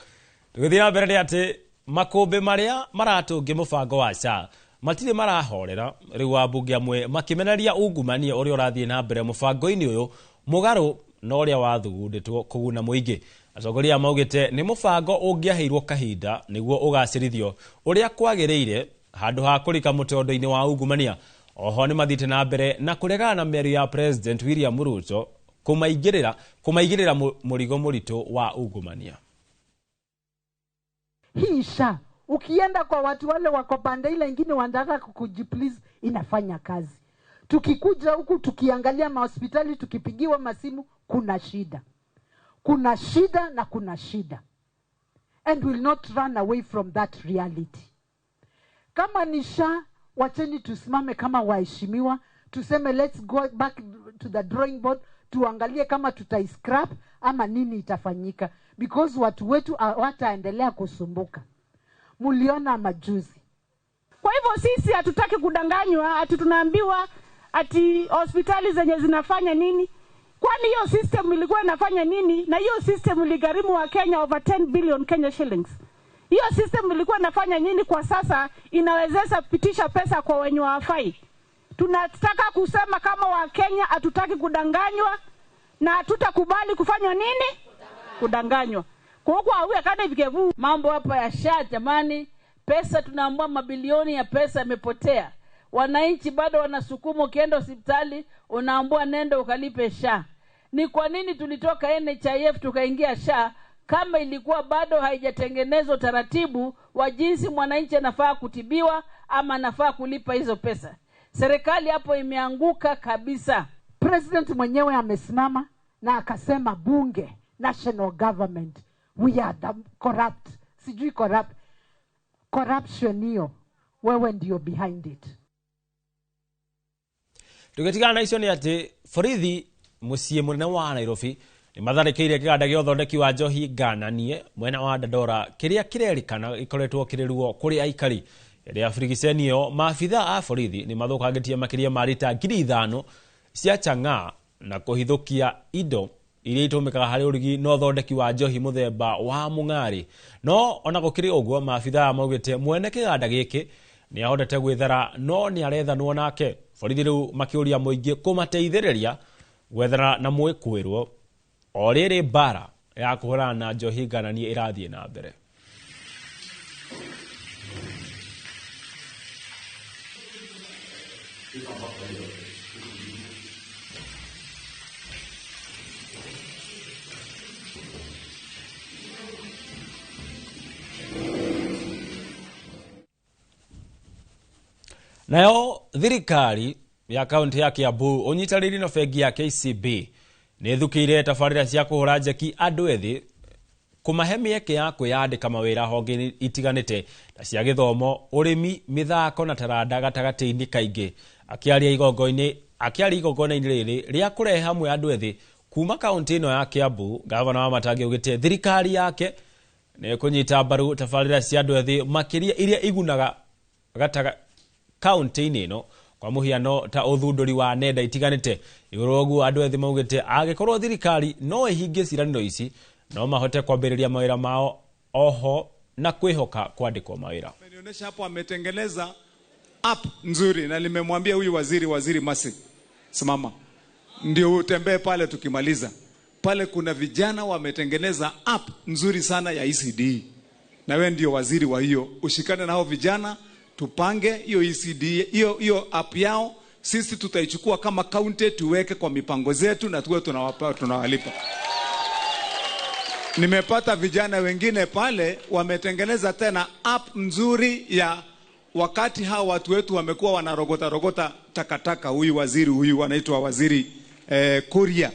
Tũgĩthiĩ na mbere nĩ atĩ makũmbĩ marĩa maratũngia mũbango wa SHA matirĩ marahorera, rĩu ambunge amwe makĩmeneria ungumania ũrĩa ũrathiĩ na mbere mũbango-inĩ ũyũ mũgarũ na ũrĩa wathugundĩtwo kũguna mũingĩ. Atongoria maugĩte nĩ mũbango ũngĩaheirwo kahinda nĩguo ũgacĩrithio ũrĩa kwagĩrĩire handũ ha kũrika mũtondo-inĩ wa ungumania. Oho nĩ mathiĩte na mbere na kũregana na mĩario ya President William Ruto kũmaigĩrĩra mũrigo mũritũ wa ungumania. Hii SHA ukienda kwa watu wale wako pande ile nyingine wanataka kukujiplease, inafanya kazi. Tukikuja huku tukiangalia mahospitali tukipigiwa masimu, kuna shida. Kuna shida na kuna shida. And will not run away from that reality. Kama ni SHA, wacheni tusimame kama waheshimiwa, tuseme let's go back to the drawing board, tuangalie kama tutaiscrap ama nini itafanyika, because watu wetu wataendelea kusumbuka. Muliona majuzi. Kwa hivyo sisi hatutaki kudanganywa, ati tunaambiwa ati hospitali zenye zinafanya nini. Kwani hiyo system ilikuwa inafanya nini? Na hiyo system iligharimu wa Kenya over 10 billion Kenya shillings. Hiyo system ilikuwa inafanya nini kwa sasa inawezesha kupitisha pesa kwa wenye hawafai? Tunataka kusema kama wa Kenya hatutaki kudanganywa na hatutakubali kufanywa nini? Kudanganywa. Kwa huko auwe kana vikevu mambo hapa ya SHA jamani, pesa tunaambua mabilioni ya pesa yamepotea. Wananchi bado wanasukuma, ukienda hospitali unaambua nenda ukalipe SHA. Ni kwa nini tulitoka NHIF tukaingia SHA kama ilikuwa bado haijatengenezwa taratibu wa jinsi mwananchi anafaa kutibiwa ama anafaa kulipa hizo pesa? Serikali hapo imeanguka kabisa. President mwenyewe amesimama na akasema bunge, national government, we are the corrupt. Sijui corrupt. Corruption hiyo, wewe ndio behind it. Tugetigana na icio nĩ atĩ borithi mũciĩ mũnene wa Nairobi nĩ matharĩkĩire kĩganda gĩa ũthondeki wa njohi ngananie mwena wa Dandora kĩrĩa kĩrerĩkana gĩkoretwo kĩrĩruo kũrĩ aikari. Hĩndĩ ya bũrigiceni ĩyo maabitha a borithi nĩ mathũkangĩtie makĩria ma lita 5,000 cia chang'aa na kũhithũkia indo iria itũmĩkaga harĩ ũrugi na ũthondeki wa njohi mũthemba wa mũng'arĩ. No ona gũkĩrĩ ũguo maabitha maugĩte mwene kĩganda gĩkĩ nĩ ahotete gwĩthara no nĩ arethanwo nake. Borithi rĩu makĩũria mũingĩ kũmateithĩrĩria gwethana na mwĩkũĩrwo o rĩrĩ mbara ya kũhũrana na njohi ngananie ĩrathiĩ na mbere. Nayo thirikari ya kaunti ya Kiambu unyitanĩri na bengi ya KCB nĩ thukĩire tabarĩra cia kũhũra njeki andũ ethĩ kumahe mieke ya kwiyandika mawira honge itiganite na cia githomo urimi mithako na taranda gatagati-ini kaingi akiaria igongona-ini riri ria kurehe hamwe andu ethi kuma kaunti ino ya Kiambu. Gavana wa Matangi ugite thirikari yake ne kunyita mbaru tabarira cia andu ethi makiria iria igunaga gataga kaunti-ini ino kwa muhiano ta uthunduri wa nenda itiganite. Iguru oguo andu ethi maugite agikorwo thirikari no ihingie ciraniro ici no mahote kwambiriria mawira mao oho na kwihoka kwandikwa mawira. Amenionyesha hapo ametengeneza app nzuri na nimemwambia huyu waziri Masi, simama ndio utembee pale tukimaliza. Pale kuna vijana wametengeneza app nzuri sana ya ECD. Na wewe ndio waziri wa hiyo, ushikane na hao vijana tupange hiyo ECD, hiyo app yao. Sisi tutaichukua kama county tuweke kwa mipango zetu na tuwe tunawalipa. Nimepata vijana wengine pale wametengeneza tena app nzuri ya wakati hao watu wetu wamekuwa wanarogota takataka. Huyu anaitwa waziri Kuria.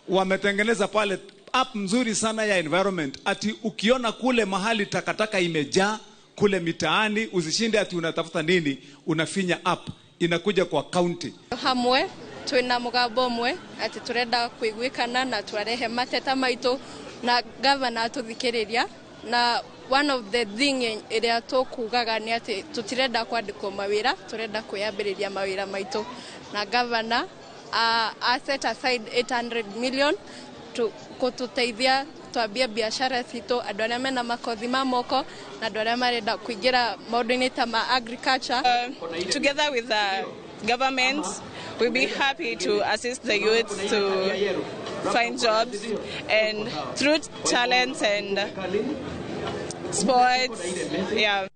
Wametengeneza pale app nzuri sana ya environment. Ati ukiona kule mahali takataka imejaa kule mitaani, usishinde ati unatafuta nini, unafinya app inakuja kwa county. Hamwe twina mugambo mwe ati turenda kuiguikana na twarehe mateta maitu na governor tuthikiriria, na one of the thing iria tukugaga ni ati tutirenda kwandikwo mawira, turenda kuyambiriria mawira maitu, na governor set aside 800 million kututeithia twambie biashara citu, andu aria mena makothi ma moko na andu aria marenda kuingira maundu-ini ta ma agriculture. Together with the government, we'll be happy to assist the youth to find jobs, and through talents and sports, yeah.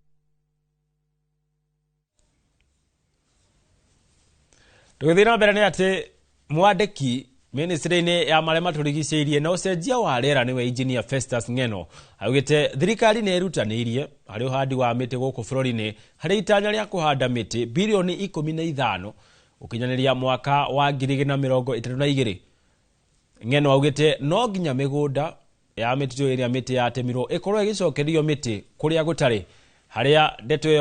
Tugithira mbere ni ati mwandiki ministry-ini ya maria maturigicĩirie na ucenjia wa rĩera niwe engineer Festus Ng'eno augite thirikari ni irutanirie hari uhandi wa miti guku bũrũri-inĩ hari itanya ria kuhanda miti bilioni 15 ukinyaniria mwaka wa 2032. Ng'eno augite no nginya migunda ya miti iria miti yatemirwo ikorwo igicokerio miti kuria gutari haria ndeto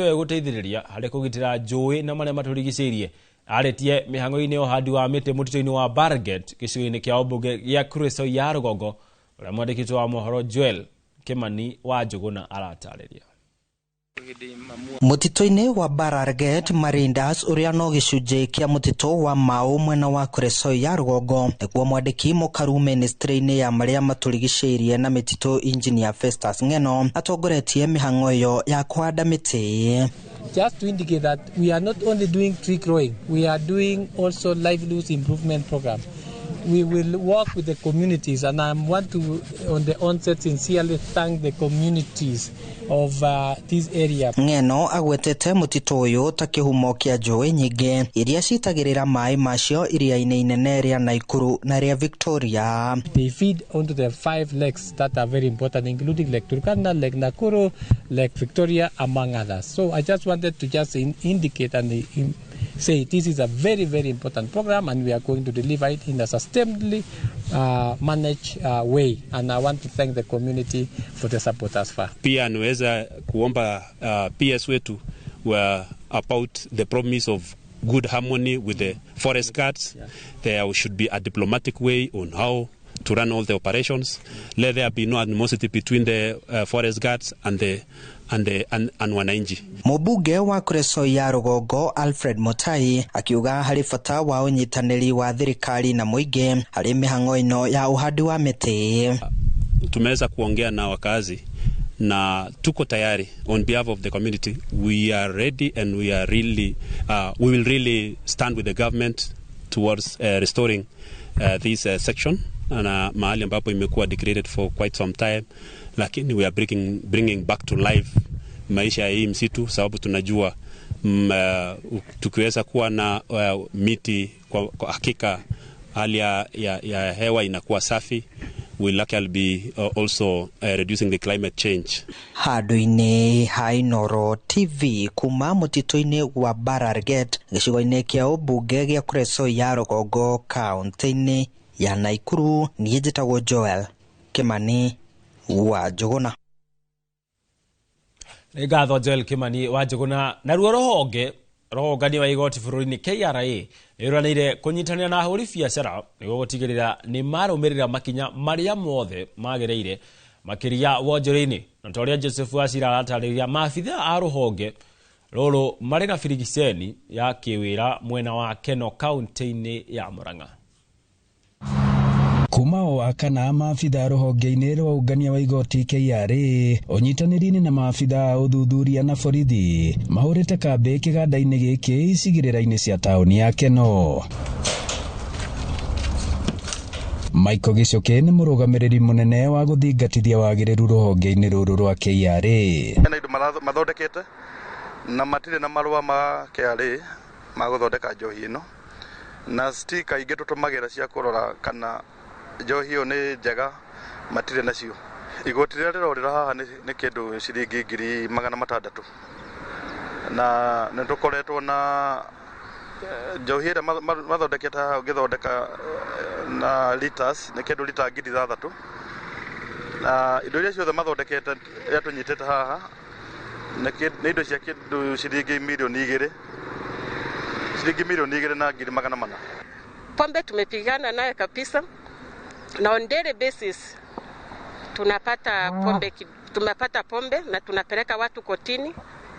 iyo guteithiriria hari kugitira njũĩ na maria maturigicĩirie. Aretie mihango-ini uhandi wa miti mutito-ini wa Barget gicigo-ini kia ubunge gia Kuresoi ya Rugongo. Uria mwandĩkĩtwo wa mohoro Joel Kimani wa Njuguna aratariria. Mutito-ini wa Barget Marindas uria no gicunjĩ kia mutito wa Mau mwena wa Kuresoi ya Rugongo niguo mwandĩki mukaru ministry-ini ya maria maturigicĩirie na mitito engineer Festus Ng'eno atongoretie mihango iyo ya kuhanda miti. Just to indicate that we are not only doing tree growing, we are doing also livelihood improvement program. We will work with the communities, and I want to, on the onset, sincerely thank the communities of this area. Ng'eno agwetete mutito uyu ta kihumo kia njũĩ nyingĩ iria citagĩrĩra maĩ macio iria-inĩ inene ria Naikuru na ria Victoria. They feed onto the 5 lakes that are very important, including Lake Turkana, Lake Nakuru, Lake Victoria, among others. So I just wanted to just indicate and say this is a very, very important program, and we are going to deliver it in a sustainably managed way, and I want to thank the community for the support as far. Pia niweza kuomba PS wetu about the promise of good harmony with the forest guards. Yeah. There should be a diplomatic way on how to run all the operations. Let there be no animosity between the forest guards and wananchi. Mubunge wa Kuresoi ya Rugongo Alfred Mutai akiuga hari bata wa unyitanĩri wa thirikari na muingi hari mihango ino ya uhandi wa miti. Tumeweza kuongea na wakazi na tuko tayari on behalf of the community. We are ready and we are really we will really stand with the government towards restoring this section na mahali ambapo imekuwa degraded for quite some time, lakini we are bringing back to life maisha ya hii msitu, sababu tunajua tukiweza kuwa na miti kwa hakika hali ya hewa inakuwa safi. We likely be also reducing the climate change. Handu-ini Hainoro TV kuma mutito-ini wa Barget gicigo-ini kia ubunge gia Kuresoi ya Rugongo kaunti-ini ya Naikuru. Niĩ njĩtagwo Joel Kimani wa Njuguna. Nĩ ngatho Joel Kimani wa Njuguna. Naruo rũhonge wa igoti bũrũri-inĩ KRA nĩrũranĩire kũnyitanĩra na ahũri biacara nĩguo gũtigĩrĩra nĩ marũmĩrĩra makinya marĩa mothe magĩrĩire makĩria wonjoria-inĩ. Na ta ũrĩa Joseph Wachira aratarĩria, maabitha a rũhonge rũrũ marĩ na birigiceni ya kĩwĩra mwena wa Keno kaunti-inĩ ya Murang'a. Kuma wa kana maabitha rũhonge-inĩ rwa ũngania wa igoti KRA ũnyitanĩri-inĩ na maabitha a ũthuthuria na borithi mahũrĩte kambĩ kĩganda-inĩ gĩkĩ icigĩrĩra-inĩ cia taũni ya Keno. Michael Gicoke nĩ mũrũgamĩrĩri mũnene wa gũthingatithia wagĩrĩru rũhonge-inĩ rũrũ rwa KRA. Na indo mathondekete na matirĩ na marũa ma KRA ma gũthondeka njohi ĩno, na stika ingĩ tũtũmagĩra cia kũrora kana njohi ĩyo nĩ njega matirĩ nacio. Igoti rĩrĩa rĩrorĩra haha nĩ kĩndũ ciringi 600,000 na nĩ tũkoretwo na njohi ĩrĩa mathondekete haha ũngĩthondeka na liters nĩ kĩndũ lita 6,000 na indo iria ciothe mathondekete rĩrĩa tũnyitĩte haha nĩ indo cia kĩndũ ciringi milioni 2 na 400,000. Pombe tumepigana nayo kabisa, na on daily basis tunapata pombe na tunapeleka watu kotini,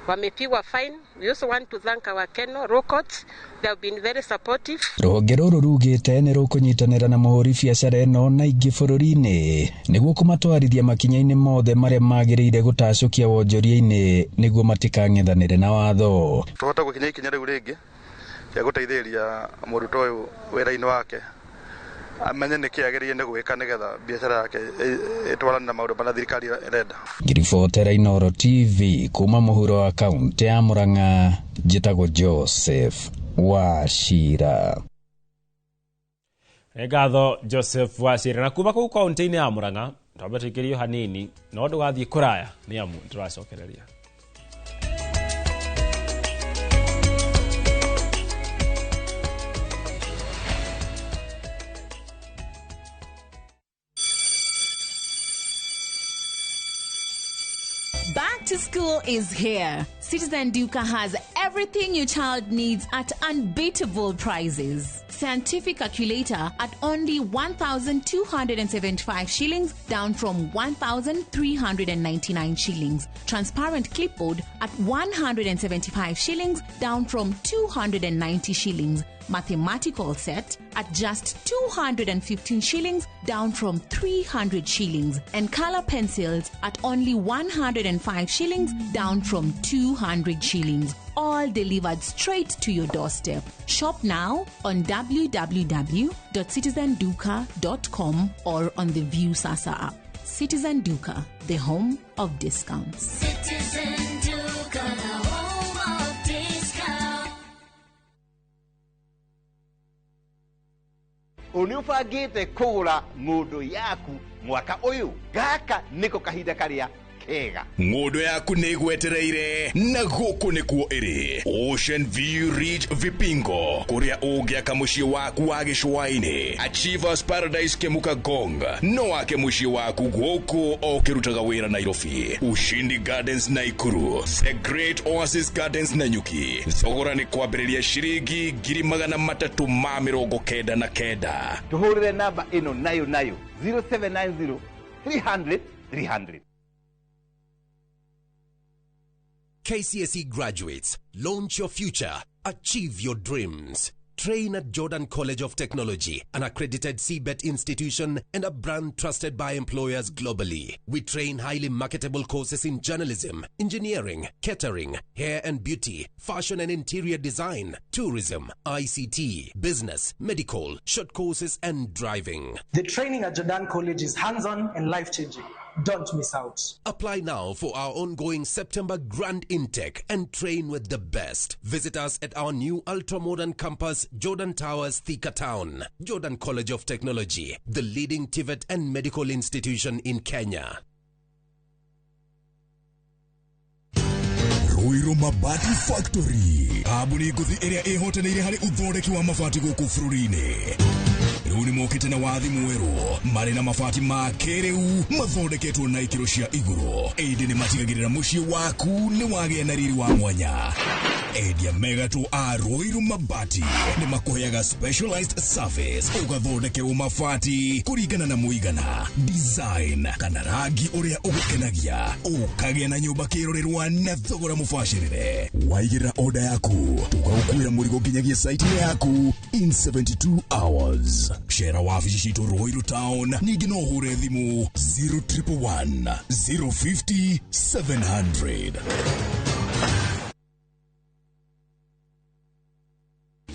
wamepigwa fine. We also want to thank our Keno Law Courts. They have been very supportive. Rũhonge rũrũ rugĩte nĩ rũkũnyitanĩra na mũhũri biacara ĩno na ingĩ bũrũri-inĩ nĩguo kũmatwarithia makinya-inĩ mothe marĩa magĩrĩire gũtacũkia wonjoria-inĩ nĩguo matikang'ethanĩre na watho. Tũhota gũkinya ikinya rĩu rĩngĩ ya gũteithĩrĩria mũrutwo ũyũ wĩra-inĩ wake amenye nĩkĩ agĩrĩire nĩ gwĩka nĩgetha biacara yake ĩtwarane na maũndũ marĩa thirikari ĩrenda. Ngiribotera Inooro TV kuma mũhuro wa kaunti ya Murang'a, njĩtagwo Joseph Wachira. Ngatho Joseph Wachira. Na kuma kũu kaunti-inĩ ya Murang'a twambe tũikĩrio hanini no ndũgathiĩ kũraya nĩ amu tũracokereria. Back to school is here. Citizen Duka has everything your child needs at unbeatable prices. Scientific calculator at only 1,275 shillings, down from 1,399 shillings. Transparent clipboard at 175 shillings, down from 290 shillings. Mathematical set at just 215 shillings, down from 300 shillings. And color pencils at only 105 shillings, down from 200 shillings. All delivered straight to your doorstep. Shop now on www.citizenduka.com or on the View Sasa app. Citizen Duka, the home of discounts. Citizen Duka, the home of discounts. Unifagite kugura ngundo yaku mwaka uyu, gaka niko kahinda karia kega. Ngundo yaku nĩgwetereire na gũkũ nĩkuo ĩrĩ Ocean View Ridge Vipingo, kuria ũngĩaka mũciĩ waku wa gĩcũa-inĩ. Achievers Paradise Kemuka Gong no wake mũciĩ waku gũkũ o kĩrutaga wĩra Nairobi. Ushindi Gardens Naikuru, The Great Oasis Gardens Nanyuki. Thogora nĩ kwambĩrĩria ciringi 399. Tuhũrĩre namba ĩno nayo 0790 300 300. KCSE graduates, launch your future, achieve your dreams. Train at Jordan College of Technology, an accredited CBET institution and a brand trusted by employers globally. We train highly marketable courses in journalism, engineering, catering, hair and beauty, fashion and interior design, tourism, ICT, business, medical, short courses and driving. The training at Jordan College is hands-on and life-changing. Don't miss out. Apply now for our ongoing September Grand Intake and train with the best. Visit us at our new ultra-modern campus, Jordan Towers, Thika Town. Jordan College of Technology, the leading TVET and medical institution in Kenya. Ruiru Mabati Factory. Abuni nguthi iria ihotanĩire harĩ uthondeki wa mabati gũkũ bũrũri-inĩ. rĩu nĩ mokĩte na wathi mwerũ marĩ na mabati ma kĩrĩu mathondeketwo na ikĩro cia igũrũ ĩndĩ nĩ matigagĩrĩra mũciĩ waku nĩ wagĩa na riri wa mwanya. Endia megatũ a Royal Mabati nĩ makũheaga specialized service ũgathondekerwo mabati kũringana na mũigana, design kana rangi ũrĩa ũgũkenagia, ũkagĩa na nyũmba kĩrorerwa na thogora mũbacĩrĩre. Waigĩrĩra order yaku tũgagũkuĩra mũrigo nginyagia site yaku in 72 hours. Shera wabici citũ Royal Town, ningĩ no ũhũre thimũ 0111 050 700.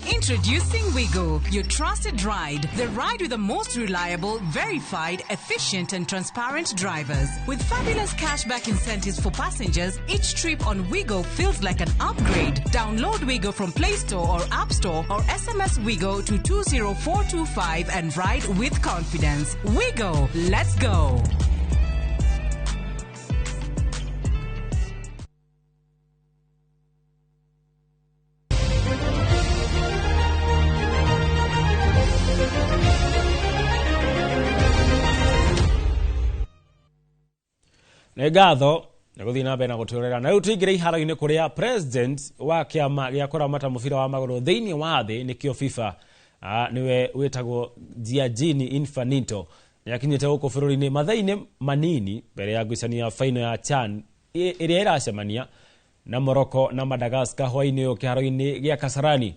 Introducing Wigo, your trusted ride. The ride with the most reliable, verified, efficient and transparent drivers. With fabulous cashback incentives for passengers, each trip on Wigo feels like an upgrade. Download Wigo from Play Store or App Store or SMS Wigo to 20425 and ride with confidence. Wigo, let's go. Negatho na guthii na mbere na gutũrera na rĩu tũingĩre iharo-inĩ kũrĩa president wa kĩama gĩa kũramata mũbira wa magũrũ thĩinĩ wa thĩ nĩkĩo FIFA niwe wĩtagwo Gianni Infantino nĩakinyĩte gũkũ bũrũri-inĩ mathaa-inĩ manini mbere ya ngucanio ya final ya CHAN ĩrĩa ĩracemania na Morocco na Madagascar hwaĩ-inĩ ũyũ kĩharo-inĩ gĩa Kasarani.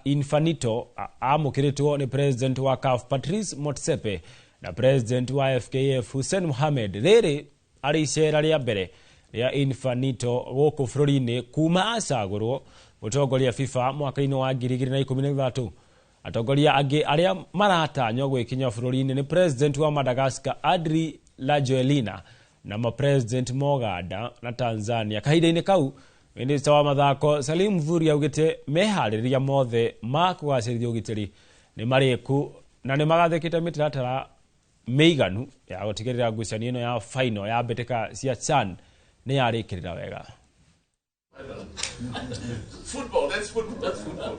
Infantino amũkĩrĩtwo nĩ president wa CAF Patrice Motsepe na president wa FKF Hussein Mohamed. Rĩrĩ arĩ icera rĩa mbere rĩa Infantino gũkũ bũrũri-inĩ kuma acagũrwo gũtongoria FIFA mwaka-inĩ wa 2013. Atongoria angĩ arĩa maratanywo gwĩkinya bũrũri-inĩ nĩ president wa Madagascar Adri Rajoelina na ma-president ma Uganda na Tanzania. Kahinda-inĩ kau minista wa mathako Salim Mvurya augĩte meharĩrĩria mothe ma kũgacĩrithia ũgitĩri nĩ marĩku na nĩ magathĩkĩte mĩtaratara meiganu ya gũtigĩrĩra ngucanio ĩno ya final ya mbĩtĩka cia CHAN nĩ yarĩkĩrĩra wega. Football, that's football. That's football.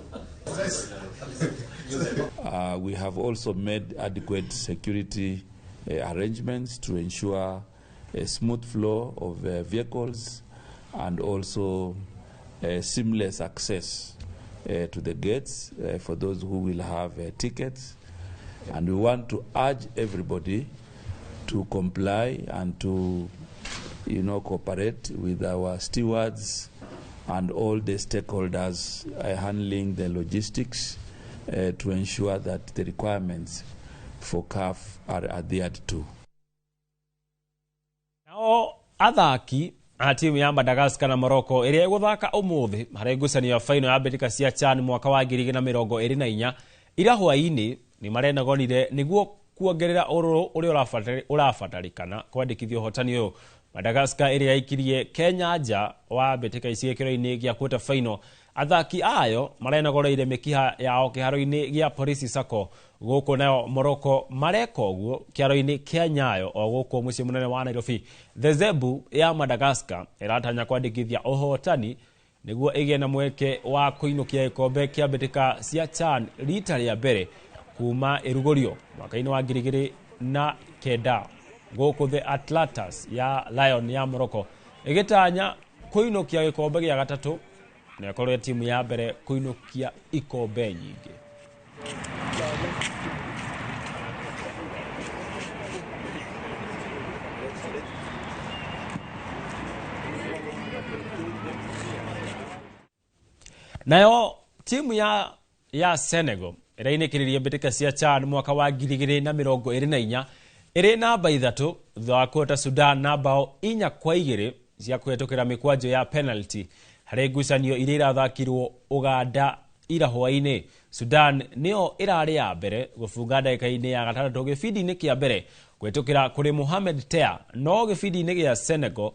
We have also made adequate security arrangements to ensure a smooth flow of vehicles and also seamless access to the gates for those who will have tickets. And we want to urge everybody to comply and to, cooperate with our stewards and all the stakeholders handling the logistics to ensure that the requirements for CAF are adhered to. Nao athaki a timu ya Madagascar na Morocco ĩrĩa ĩgũthaka ũmũthĩ harĩ ngucanio ya final ya mbĩtĩka cia CHAN mwaka wa 2024 ira hwaĩ-inĩ nĩ marenagonire nĩguo kuongerera ũrũrũ ũrĩa ũrabatarĩkana kwandĩkithia ũhotani ũyũ. Madagascar ĩrĩa yaikirie Kenya nja wa mbĩtĩka ici gĩkĩro-inĩ gĩa quarter final, athaki ayo marenagoreire mĩkiha yao kĩharo-inĩ gĩa Police Sacco. Gũkũ nayo Morocco mareka ũguo kĩharo-inĩ kĩa Nyayo o gũkũ mũciĩ mũnene wa Nairobi. The Zebu ya Madagascar ĩratanya kwandĩkithia ũhotani nĩguo ĩgĩe na mweke wa kũinũkia gĩkombe kĩa mbĩtĩka cia CHAN rita rĩa mbere kuma ĩrugũrio mwaka-inĩ wa 2009 gũkũ The Atlantas ya Lion ya Morocco ĩgĩtanya kũinũkia gĩkombe gĩa gatatũ na ĩkorwo timu ya mbere kũinũkia ikombe nyingĩ. Nayo timu ya Senegal ĩrainĩkĩrĩria mbĩtĩka cia CHAN mwaka wa 2024 ĩrĩ namba 3 thutha wa kũhota Sudan na bao 4-2 cia kũhetũkĩra mĩkwanjo ya penalty harĩ ngucanio iria irathakirwo Uganda ira hwaĩ-inĩ. Sudan nĩyo ĩrarĩ ya mbere gũbunga ndagĩka-inĩ ya gatandatũ gĩbindi-inĩ kĩa mbere kũhetũkĩra kũrĩ Mohamed Tea, no gĩbindi-inĩ gĩa Senegal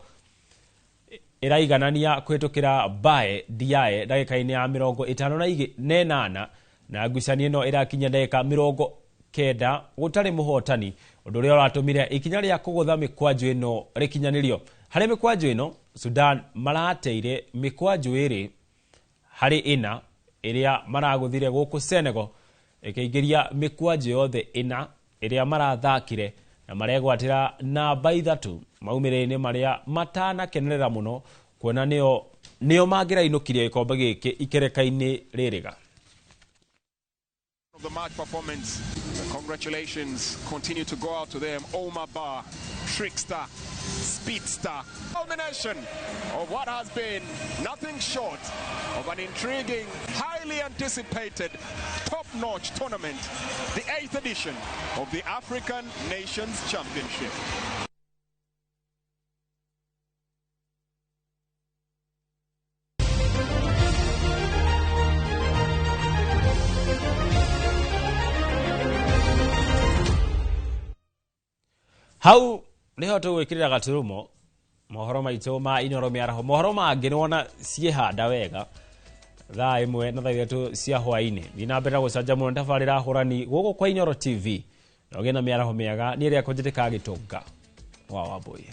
ĩraiganania kũhetũkĩra Bae Diaye ndagĩka-inĩ ya 58 na ngucanio ĩno ĩrakinya ndagĩka 90 gũtarĩ mũhotani, ũndũ ũrĩa ũratũmire ikinya rĩa kũgũtha mĩkwanjo ĩno rĩkinyanĩrio. Harĩ mĩkwanjo ĩno Sudan marateire mĩkwanjo 2 harĩ 4 ĩrĩa maragũthire gũkũ Senegal ĩkĩingĩria mĩkwanjũ yothe ĩna ĩrĩa marathakire na maregwatĩra namba 3 maumĩrĩra-inĩ marĩa matanakenerera mũno kuona nĩo mangĩrainũkirie gĩkombe gĩkĩ ikereka-inĩ rĩrĩga. The match performance. Congratulations continue to go out to them. Omar Ba, Trickster, Speedster. Culmination of what has been nothing short of an intriguing, highly anticipated, top-notch tournament, the 8th edition of the African Nations Championship. Hau niho tũgwĩkĩrĩra gaturumo mohoro maitũ ma Inooro Mĩaraho. Mohoro mangĩ nĩwona ciĩhanda wega thaa 1 na thaa 3 cia hwainĩ. Thiĩ na mbere na gũcanjamũra tabarĩra hũrani gũkũ kwa Inooro TV. Nogĩ na mĩaraho mĩega nĩ ĩrĩa kũnjĩtĩka Gĩtũnga wa Wambũi.